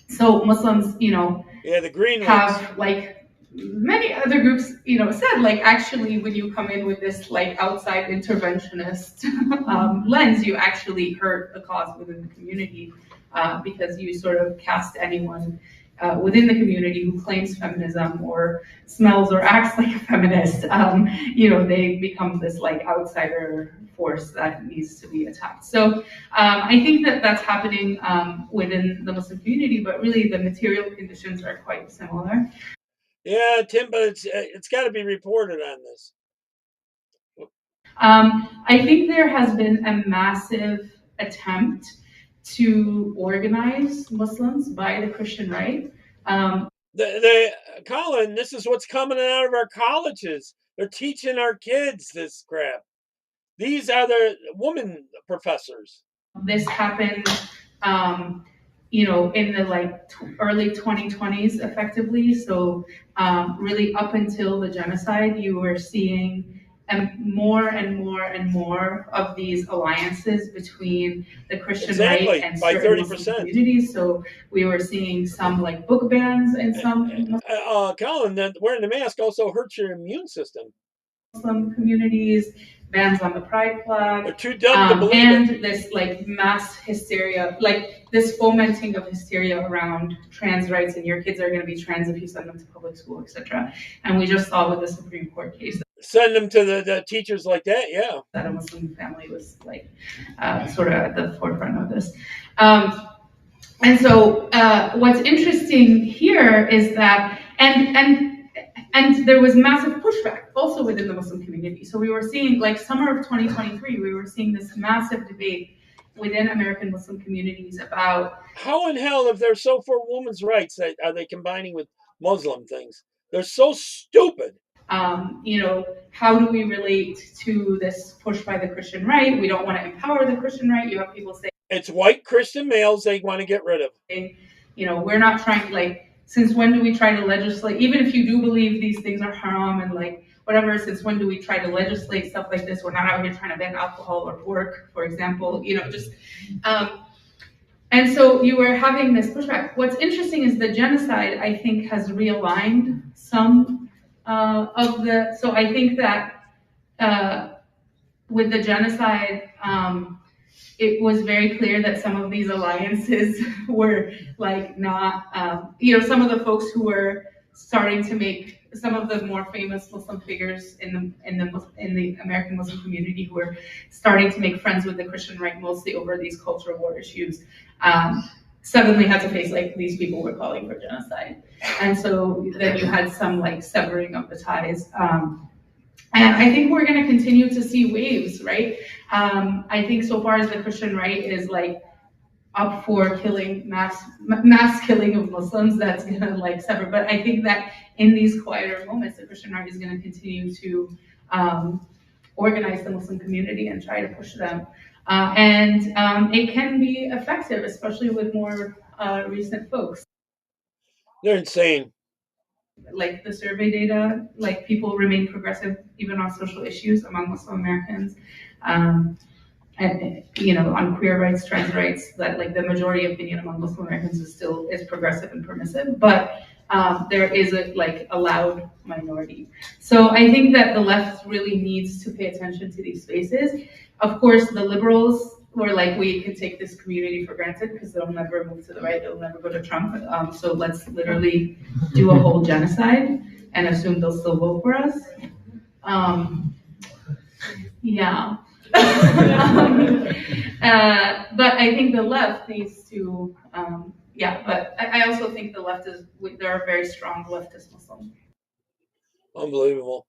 So Muslims, the green have like many other groups, said like actually when you come in with this like outside interventionist lens, you actually hurt the cause within the community because you sort of cast anyone within the community who claims feminism or smells or acts like a feminist, they become this like outsider force that needs to be attacked. So I think that that's happening within the Muslim community, but really the material conditions are quite similar. Yeah, Tim, but it's got to be reported on this. I think there has been a massive attempt to organize Muslims by the Christian right. Colin, this is what's coming out of our colleges. They're teaching our kids this crap. These are the women professors. This happened, in the early 2020s, effectively. So really up until the genocide, you were seeing more and more and more of these alliances between the Christian right and certain Muslim communities. So we were seeing some like book bans in some. Colin, wearing the mask also hurts your immune system. Muslim communities, bans on the pride flag, they're too dumb to believe and this like mass hysteria, like this fomenting of hysteria around trans rights, and your kids are going to be trans if you send them to public school, etc. And we just saw with the Supreme Court case. Send them to the teachers like that, yeah. That a Muslim family was like sort of at the forefront of this. And so what's interesting here is that, and there was massive pushback also within the Muslim community. So we were seeing, like summer of 2023, we were seeing this massive debate within American Muslim communities about how in hell, if they're so for women's rights, are they combining with Muslim things? They're so stupid. How do we relate to this push by the Christian right? We don't want to empower the Christian right. You have people say it's white Christian males they want to get rid of. We're not trying, since when do we try to legislate, even if you do believe these things are haram and whatever, since when do we try to legislate stuff like this? We're not out here trying to ban alcohol or pork, for example, and so you were having this pushback. What's interesting is the genocide, I think, has realigned some so I think that with the genocide, it was very clear that some of these alliances were not, some of the folks who were starting to make some of the more famous Muslim figures in the American Muslim community who were starting to make friends with the Christian right, mostly over these cultural war issues, suddenly had to face these people were calling for genocide, and so then you had some severing of the ties. And I think we're going to continue to see waves, right? I think so far as the Christian right is up for killing mass killing of Muslims, that's going to sever. But I think that in these quieter moments, the Christian right is going to continue to organize the Muslim community and try to push them. And it can be effective, especially with more recent folks. They're insane. The survey data, people remain progressive even on social issues among Muslim Americans, and on queer rights, trans rights, that the majority opinion among Muslim Americans is progressive and permissive, but there is a loud minority. So I think that the left really needs to pay attention to these spaces. Of course, the liberals were we can take this community for granted because they'll never move to the right, they'll never go to Trump. So let's literally do a whole genocide and assume they'll still vote for us. Yeah. But I think the left needs to, but I also think the left there are very strong leftist Muslims. Unbelievable.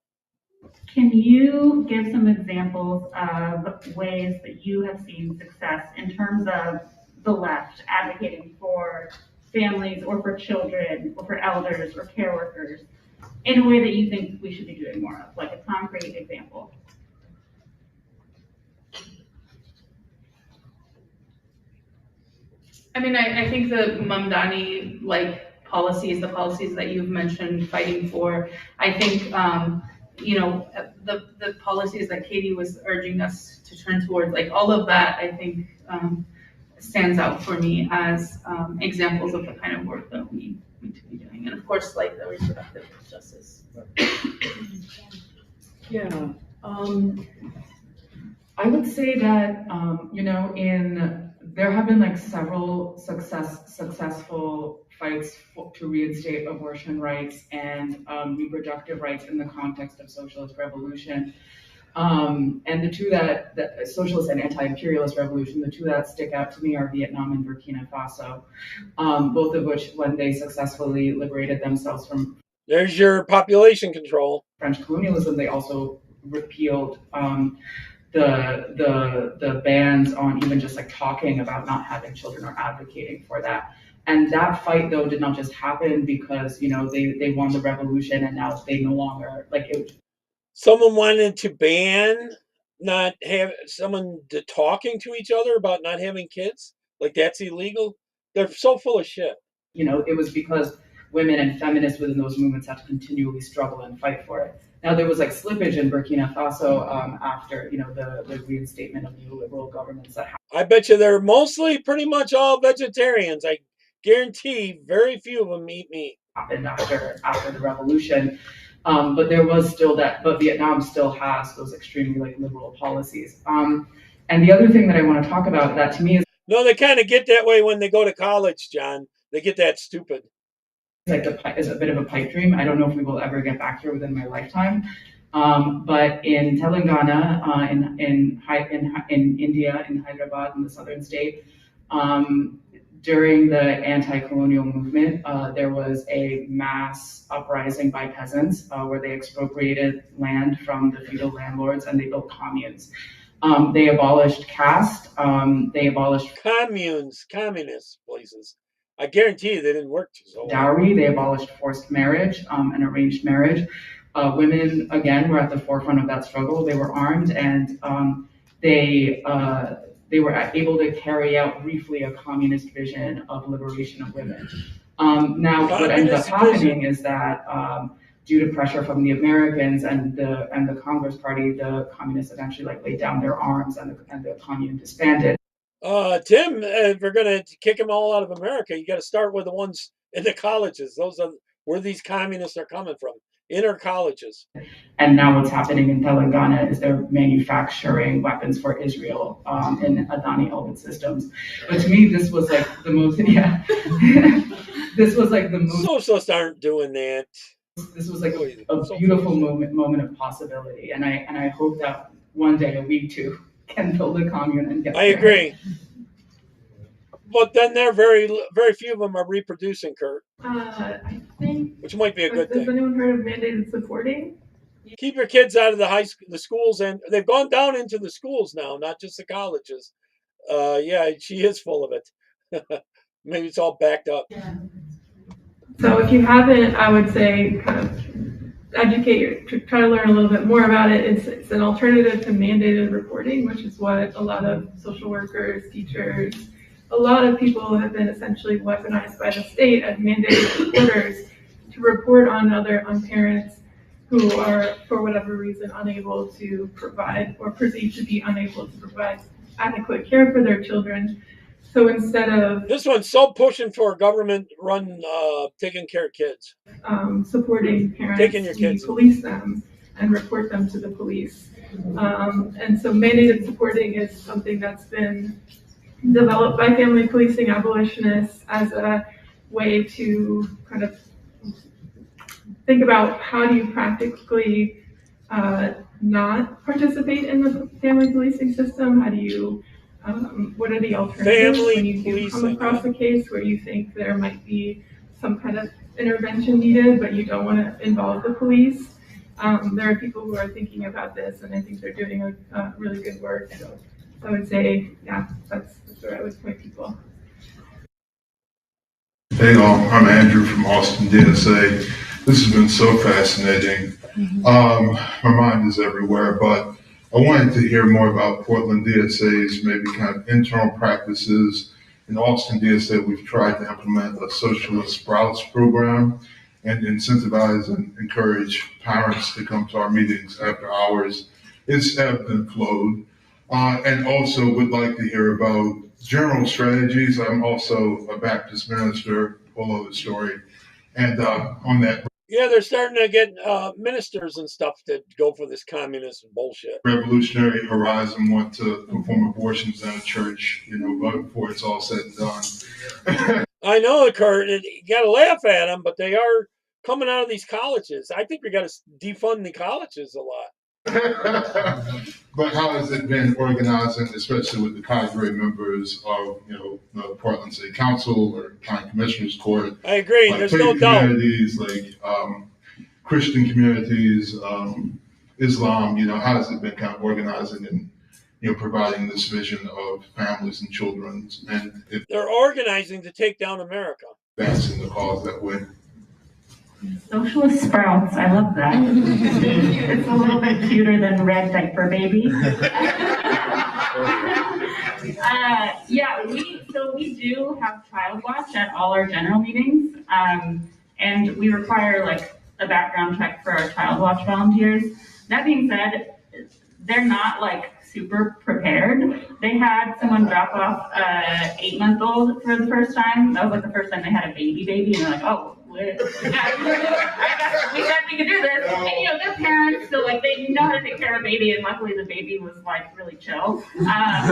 Can you give some examples of ways that you have seen success in terms of the left advocating for families or for children or for elders or care workers in a way that you think we should be doing more of, like a concrete example? I mean, I think the Mamdani policies, the policies that you've mentioned fighting for, I think the policies that Katie was urging us to turn towards, like all of that, I think stands out for me as examples of the kind of work that we need to be doing, and of course, like the reproductive justice. Yeah, I would say that there have been like several successful fights to reinstate abortion rights and reproductive rights in the context of socialist revolution. And the two that socialist and anti-imperialist revolution, the two that stick out to me are Vietnam and Burkina Faso, both of which, when they successfully liberated themselves from there's your population control, French colonialism, they also repealed the bans on even just like talking about not having children or advocating for that. And that fight, though, did not just happen because they won the revolution and now they no longer Someone wanted to ban not have someone talking to each other about not having kids. Like that's illegal. They're so full of shit. It was because women and feminists within those movements had to continually struggle and fight for it. Now there was like slippage in Burkina Faso after the reinstatement of neoliberal governments that happened. I bet you they're mostly pretty much all vegetarians. I guarantee very few of them eat meat. Happened after the revolution, but there was still that. But Vietnam still has those extremely like liberal policies. And the other thing that I want to talk about that to me is they kind of get that way when they go to college, John. They get that stupid. Is a bit of a pipe dream. I don't know if we will ever get back here within my lifetime. But in Telangana, in India, in Hyderabad, in the southern state, during the anti-colonial movement, there was a mass uprising by peasants where they expropriated land from the feudal landlords and they built communes. They abolished caste. They abolished communes, communist places. I guarantee you they didn't work too so well. Dowry. They abolished forced marriage and arranged marriage. Women, again, were at the forefront of that struggle. They were armed and they were able to carry out briefly a communist vision of liberation of women. Now, what ended up happening is that due to pressure from the Americans and the Congress Party, the communists eventually laid down their arms and the commune disbanded. Tim, if we're going to kick them all out of America, you got to start with the ones in the colleges. Those are where these communists are coming from, in our colleges. And now what's happening in Telangana is they're manufacturing weapons for Israel in Adani open systems. But to me, this was like the most, this was like the most. Socialists aren't doing that. This was like a beautiful moment of possibility. And I hope that one day we too can build a commune and get I agree. But then very few of them are reproducing, Kurt. I think. Which might be a good thing. Has anyone heard of mandated supporting? Keep your kids out of the schools, and they've gone down into the schools now, not just the colleges. Yeah, she is full of it. Maybe it's all backed up. Yeah. So if you haven't, I would say kind of try to learn a little bit more about it. It's an alternative to mandated reporting, which is what a lot of social workers, teachers, a lot of people have been essentially weaponized by the state as mandated reporters to report on parents who are, for whatever reason, unable to provide or perceived to be unable to provide adequate care for their children. So instead of this one's so pushing for government-run taking care of kids, supporting parents, taking your kids, police them and report them to the police. And so mandated supporting is something that's been developed by family policing abolitionists as a way to kind of think about how do you practically not participate in the family policing system? How do you, what are the alternatives when you do come across a case where you think there might be some kind of intervention needed, but you don't want to involve the police? There are people who are thinking about this, and I think they're doing a really good work. So I would say, yeah, that's where I would point people. Hey all, I'm Andrew from Austin DSA. This has been so fascinating. My mind is everywhere, but I wanted to hear more about Portland DSA's maybe kind of internal practices. In Austin DSA, we've tried to implement a socialist sprouts program and incentivize and encourage parents to come to our meetings after hours. It's ebbed and flowed. And also would like to hear about general strategies. I'm also a Baptist minister, whole other story. And on that. Yeah, they're starting to get ministers and stuff that go for this communist bullshit. Revolutionary Horizon want to perform abortions in a church, but before it's all said and done. I know, Kurt. You got to laugh at them, but they are coming out of these colleges. I think we got to defund the colleges a lot. But how has it been organizing, especially with the cadre members of, the Portland City Council or County Commissioners Court? I agree. Like there's no doubt. Communities like Christian communities, Islam. How has it been kind of organizing and providing this vision of families and children, and they're organizing to take down America. Advancing the cause that way. Socialist sprouts, I love that. It's a little bit cuter than red diaper baby. We do have child watch at all our general meetings, and we require like a background check for our child watch volunteers. That being said, they're not like super prepared. They had someone drop off a 8-month-old for the first time. That was like the first time they had a baby, and they're like, oh. I guess we said we could do this. And, they're parents, so like they know how to take care of a baby, and luckily the baby was like really chill. But I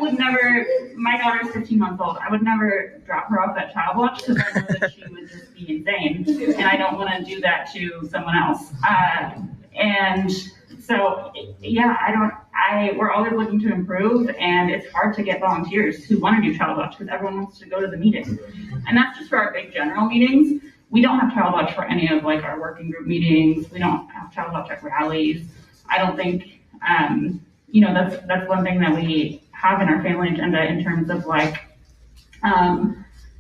would never. My daughter's 15 months old. I would never drop her off at child watch because I know that she would just be insane, and I don't want to do that to someone else. And so, we're always looking to improve, and it's hard to get volunteers who want to do child watch because everyone wants to go to the meeting. And that's just for our big general meetings. We don't have child watch for any of like our working group meetings. We don't have child watch at rallies. I don't think, that's one thing that we have in our family agenda in terms of like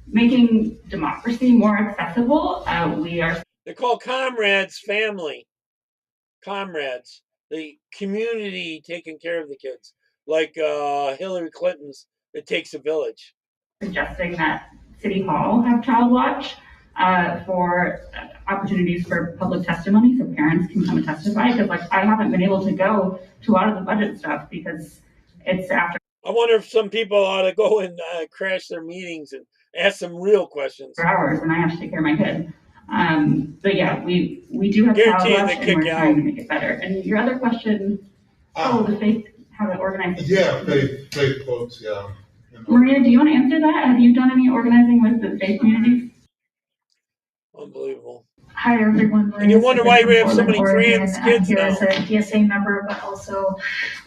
making democracy more accessible. They're called comrades, family. Comrades. The community taking care of the kids, like Hillary Clinton's It Takes a Village. Suggesting that City Hall have child watch for opportunities for public testimony so parents can come and testify, because like I haven't been able to go to a lot of the budget stuff because it's after. I wonder if some people ought to go and crash their meetings and ask some real questions. For hours, and I have to take care of my kid. But yeah, we do have child watch, and we're trying to make it better. And your other question, the faith, how to organize. Yeah, faith folks, yeah. Maria, do you want to answer that? Have you done any organizing with the faith communities? Unbelievable. Hi everyone. And you wonder why we have so many trans kids here now. As a DSA member, but also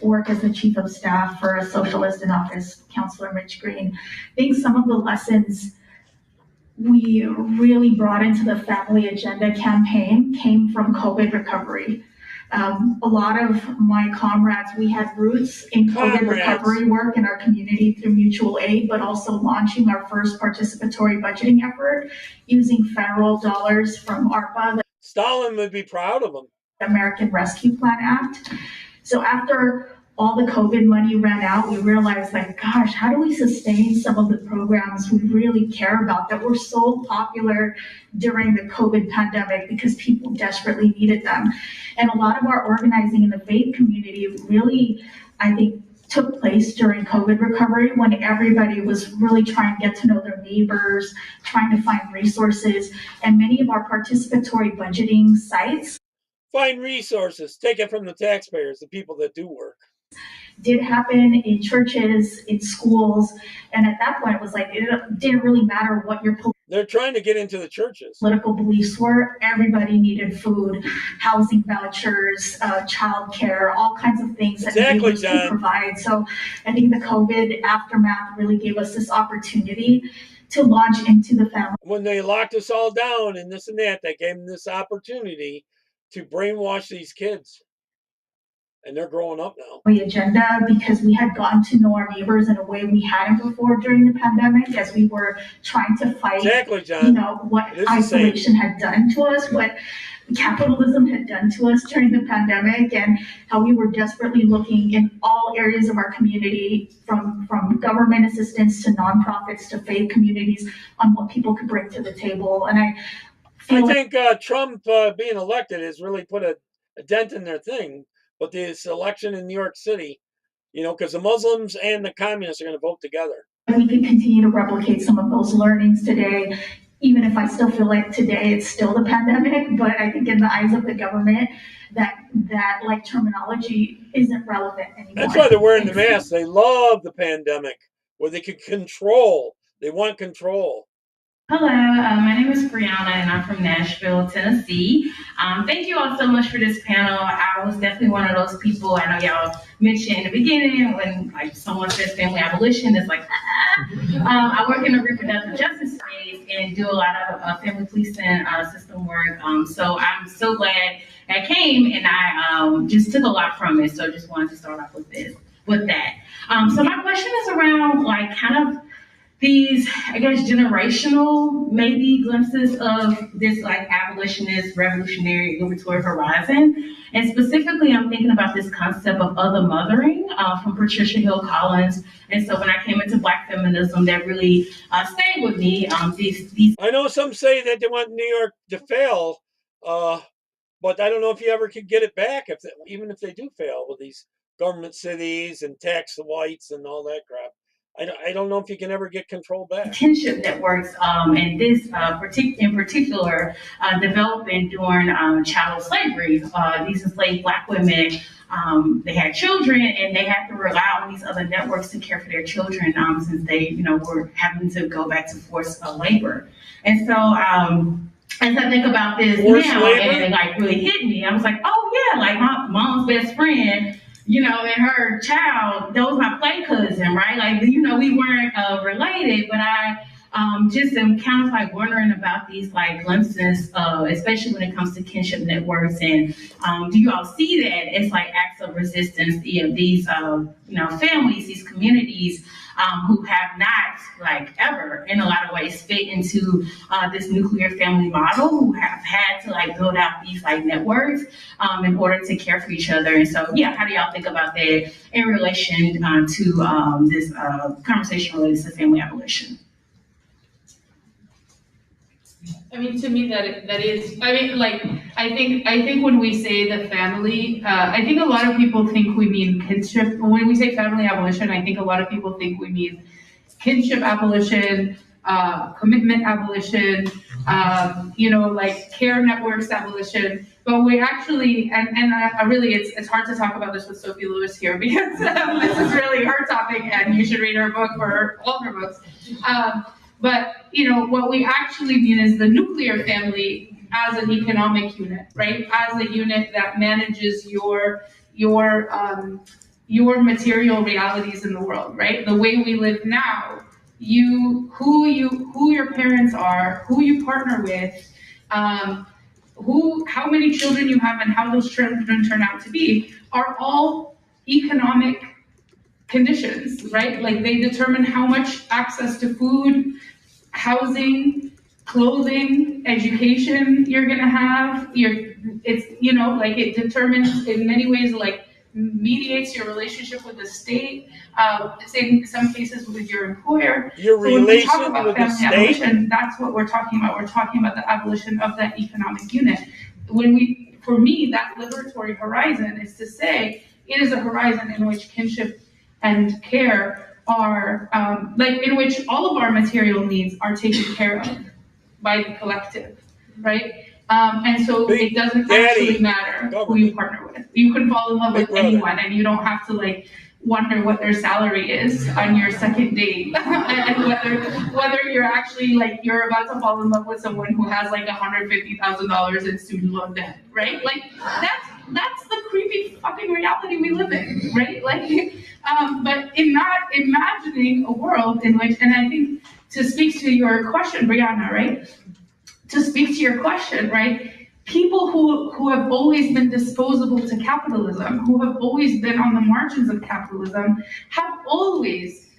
work as the chief of staff for a socialist in office, Councilor Mitch Green. I think some of the lessons we really brought into the Family Agenda campaign came from COVID recovery. A lot of my comrades, we had roots in COVID recovery work in our community through mutual aid, but also launching our first participatory budgeting effort using federal dollars from ARPA. Stalin would be proud of them. American Rescue Plan Act. So after all the COVID money ran out, we realized like, gosh, how do we sustain some of the programs we really care about that were so popular during the COVID pandemic because people desperately needed them. And a lot of our organizing in the faith community really, I think, took place during COVID recovery when everybody was really trying to get to know their neighbors, trying to find resources, and many of our participatory budgeting sites. Find resources, take it from the taxpayers, the people that do work. Did happen in churches, in schools, and at that point it was like it didn't really matter what your They're trying to get into the churches. Political beliefs were everybody needed food, housing vouchers, childcare, all kinds of things that neighbors could provide. So I think the COVID aftermath really gave us this opportunity to launch into the family. When they locked us all down and this and that, they gave them this opportunity to brainwash these kids. And they're growing up now. The agenda, because we had gotten to know our neighbors in a way we hadn't before during the pandemic, as we were trying to fight, what isolation had done to us, what capitalism had done to us during the pandemic, and how we were desperately looking in all areas of our community, from government assistance to nonprofits to faith communities, on what people could bring to the table. And I think Trump being elected has really put a dent in their thing. But this election in New York City, because the Muslims and the communists are going to vote together. We can continue to replicate some of those learnings today, even if I still feel like today it's still the pandemic. But I think in the eyes of the government, that like terminology isn't relevant anymore. That's why they're wearing the mask. They love the pandemic, where they can control. They want control. Hello, my name is Brianna and I'm from Nashville, Tennessee. Thank you all so much for this panel. I was definitely one of those people. I know y'all mentioned in the beginning when someone says family abolition, it's like, I work in the reproductive justice space and do a lot of family policing system work. So I'm so glad I came, and I just took a lot from it. So just wanted to start off with that. So my question is around kind of these, I guess, generational maybe glimpses of this abolitionist, revolutionary, liberatory horizon. And specifically, I'm thinking about this concept of other mothering from Patricia Hill Collins. And so when I came into Black feminism, that really stayed with me. I know some say that they want New York to fail, but I don't know if you ever could get it back, even if they do fail with these government cities and tax the whites and all that crap. I don't know if you can ever get control back. Kinship networks, and this in particular, developing during chattel slavery. These enslaved Black women, they had children, and they had to rely on these other networks to care for their children, since they, were having to go back to forced labor. And so, as I think about this now, and it really hit me, I was like, oh yeah, my mom's best friend, and her child, those my play cousin, right? We weren't related, but I just am kind of wondering about these glimpses, especially when it comes to kinship networks. And do you all see that it's acts of resistance? These families, these communities who have not ever in a lot of ways fit into this nuclear family model, who have had to build out these networks in order to care for each other. And so, how do y'all think about that in relation to this conversation related to family abolition? I mean, to me, that is. I mean, I think when we say the family, I think a lot of people think we mean kinship. When we say family abolition, I think a lot of people think we mean kinship abolition, commitment abolition, care networks abolition. But we actually, and I really, it's hard to talk about this with Sophie Lewis here, because this is really her topic, and you should read her book or all of her books. But what we actually mean is the nuclear family as an economic unit, right? As a unit that manages your material realities in the world, right? The way we live now, who your parents are, who you partner with, how many children you have, and how those children turn out to be, are all economic conditions, right? They determine how much access to food, housing, clothing, education you're gonna have. It determines in many ways, mediates your relationship with the state. In some cases with your employer. Your relation with the state. Abolition, that's what we're talking about. We're talking about the abolition of that economic unit. For me, that liberatory horizon is to say it is a horizon in which kinship and care are in which all of our material needs are taken care of by the collective, right? And so it doesn't actually matter who you partner with. You can fall in love with anyone, and you don't have to wonder what their salary is on your second date and whether you're actually like you're about to fall in love with someone who has like $150,000 in student loan debt, right? Like that's the creepy fucking reality we live in, right? Like, but in not imagining a world in which, and I think to speak to your question, Brianna, right? To speak to your question, right? People who have always been disposable to capitalism, who have always been on the margins of capitalism, have always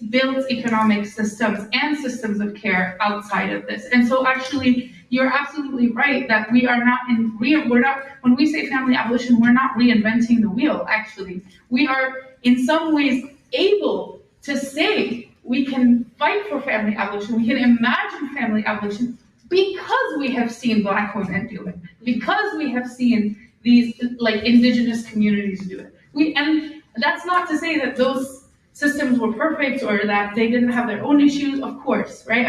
built economic systems and systems of care outside of this. And so actually, you're absolutely right that we are not we're not, when we say family abolition, we're not reinventing the wheel, actually. We are in some ways able to say we can fight for family abolition, we can imagine family abolition, because we have seen Black women do it, because we have seen these like indigenous communities do it. And that's not to say that those systems were perfect or that they didn't have their own issues, of course, right?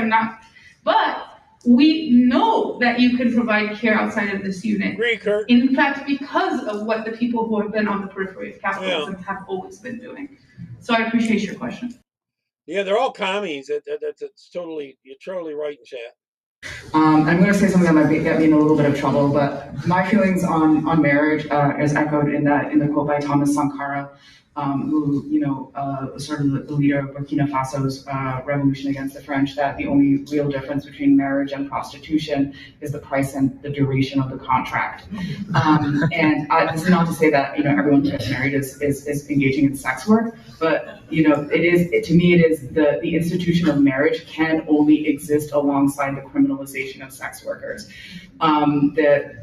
But we know that you can provide care outside of this unit. Agree, Kurt. In fact, because of what the people who have been on the periphery of capitalism have always been doing. So I appreciate your question. Yeah, they're all commies. That's totally, you're totally right in chat. I'm going to say something that might get me in a little bit of trouble, but my feelings on marriage is echoed in the quote by Thomas Sankara, who was sort of the leader of Burkina Faso's revolution against the French, that the only real difference between marriage and prostitution is the price and the duration of the contract. And this is not to say that everyone who gets married is engaging in sex work, but to me it is the institution of marriage can only exist alongside the criminalization of sex workers. The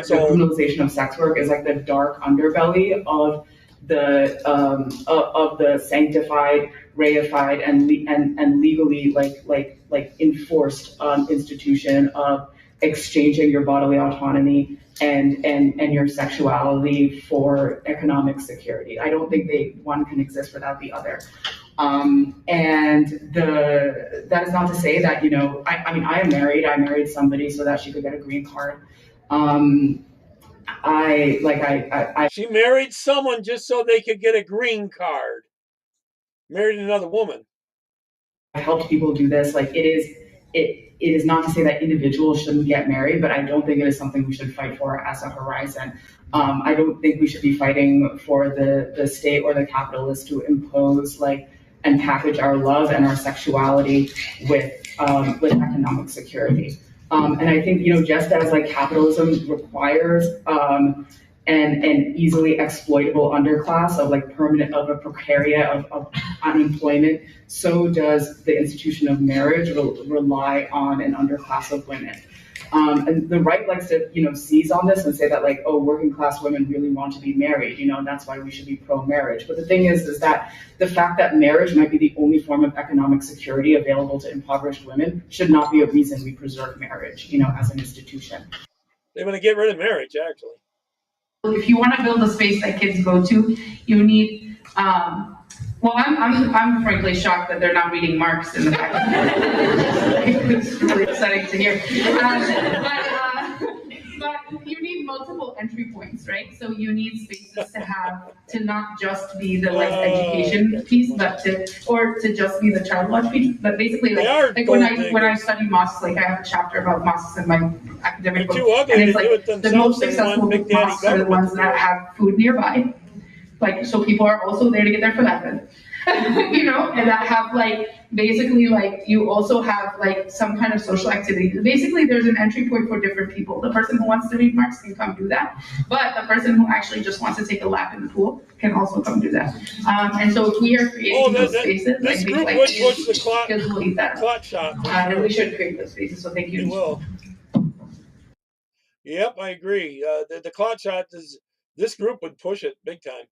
criminalization of sex work is like the dark underbelly of the sanctified, reified, and legally like enforced institution of exchanging your bodily autonomy and your sexuality for economic security. I don't think one can exist without the other. And that is not to say that, I mean, I am married. I married somebody so that she could get a green card. She married someone just so they could get a green card. Married another woman. I've helped people do this. Like it is not to say that individuals shouldn't get married, but I don't think it is something we should fight for as a horizon. I don't think we should be fighting for the state or the capitalists to impose and package our love and our sexuality with economic security. And I think, just as capitalism requires an easily exploitable underclass of a precariat of unemployment, so does the institution of marriage rely on an underclass of women. And the right likes to, seize on this and say that working class women really want to be married, and that's why we should be pro-marriage. But the thing is that the fact that marriage might be the only form of economic security available to impoverished women should not be a reason we preserve marriage, as an institution. They want to get rid of marriage, actually. If you want to build a space that kids go to, you need, well, I'm frankly shocked that they're not reading Marx in the back. It's really upsetting to hear. But you need multiple entry points, right? So you need spaces to not just be the education piece, but to just be the child watch piece. But basically, when I study mosques, I have a chapter about mosques in my academic book, and it's the most successful mosques are the ones that have food nearby. So people are also there to get their falafel, and that have basically you also have some kind of social activity. Basically, there's an entry point for different people. The person who wants to read Marx can come do that, but the person who actually just wants to take a lap in the pool can also come do that. And so if we are creating those spaces, this group would push the kids will eat that. Clot shop. And we should create those spaces. So thank you. We will. Yep, I agree. The clot shot this group would push it big time.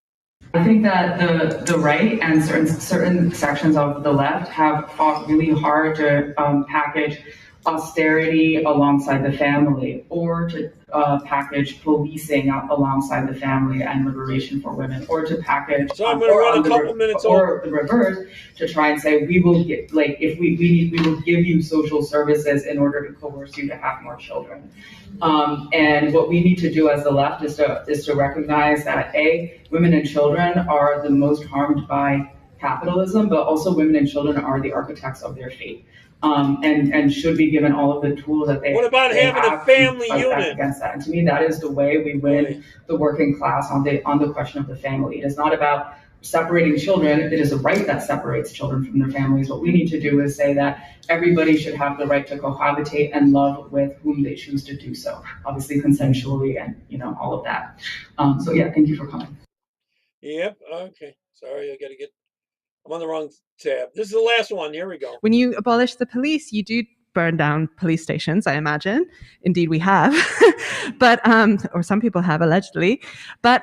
I think that the right and certain sections of the left have fought really hard to package austerity alongside the family, or to package policing alongside the family and liberation for women, or to package So I'm going to run a couple minutes over. Or the reverse, to try and say we will get, like, if we will give you social services in order to coerce you to have more children. And what we need to do as the left is to recognize that women and children are the most harmed by capitalism, but also women and children are the architects of their fate. And should be given all of the tools that they What about they having have a family to fight back unit? against that. And to me, that is the way we win the working class on the question of the family. It is not about separating children. It is a right that separates children from their families. What we need to do is say that everybody should have the right to cohabitate and love with whom they choose to do so, obviously consensually, and all of that. So yeah, thank you for coming. Yep. Okay. Sorry, I'm on the wrong tab. This is the last one. Here we go. When you abolish the police, you do burn down police stations, I imagine. Indeed, we have. But or some people have, allegedly. But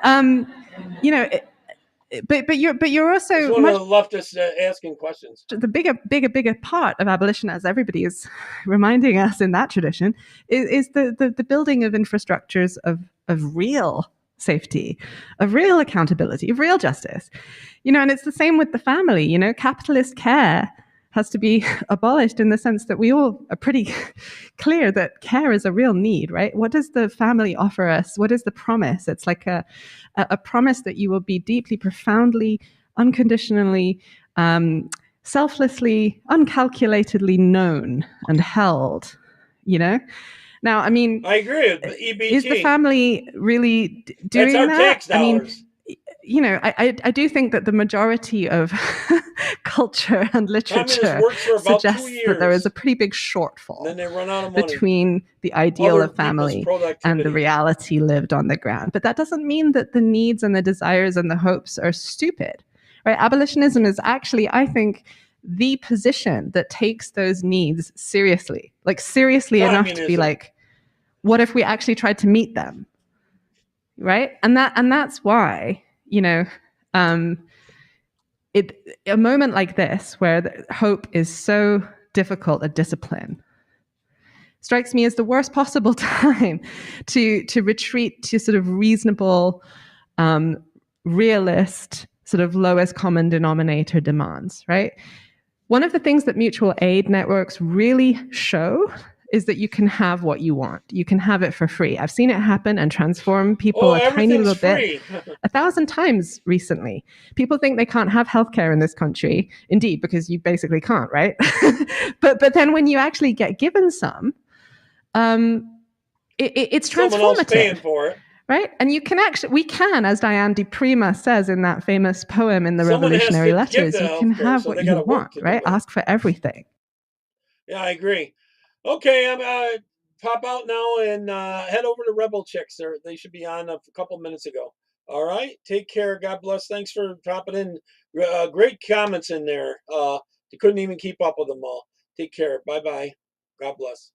but you're also it's one of the leftists asking questions. The bigger part of abolition, as everybody is reminding us in that tradition, is the building of infrastructures of real safety, of real accountability, of real justice. And it's the same with the family. Capitalist care has to be abolished in the sense that we all are pretty clear that care is a real need, right? What does the family offer us? What is the promise? It's like a promise that you will be deeply, profoundly, unconditionally, selflessly, uncalculatedly known and held, Now, I mean, I agree with EBT. Is the family really doing that? That's our tax dollars. I do think that the majority of culture and literature suggests that there is a pretty big shortfall then they run out of money. Between the ideal of family and the reality lived on the ground. But that doesn't mean that the needs and the desires and the hopes are stupid, right? Abolitionism is actually, I think, the position that takes those needs seriously, enough to be like, what if we actually tried to meet them, right? And that's why, a moment like this where the hope is so difficult a discipline strikes me as the worst possible time to retreat to sort of reasonable, realist, sort of lowest common denominator demands, right? One of the things that mutual aid networks really show is that you can have what you want. You can have it for free. I've seen it happen and transform people a tiny little bit 1,000 times recently. People think they can't have healthcare in this country. Indeed, because you basically can't, right? but then when you actually get given some, it's transformative. Someone else paying for it. Right? And we can, as Diane de Prima says in that famous poem in the Revolutionary Letters, you can have what you want, right? Ask for everything. Yeah, I agree. Okay, I'm pop out now and head over to Rebel Chicks. They should be on a couple minutes ago. All right, take care. God bless. Thanks for dropping in. Great comments in there. You couldn't even keep up with them all. Take care. Bye-bye. God bless.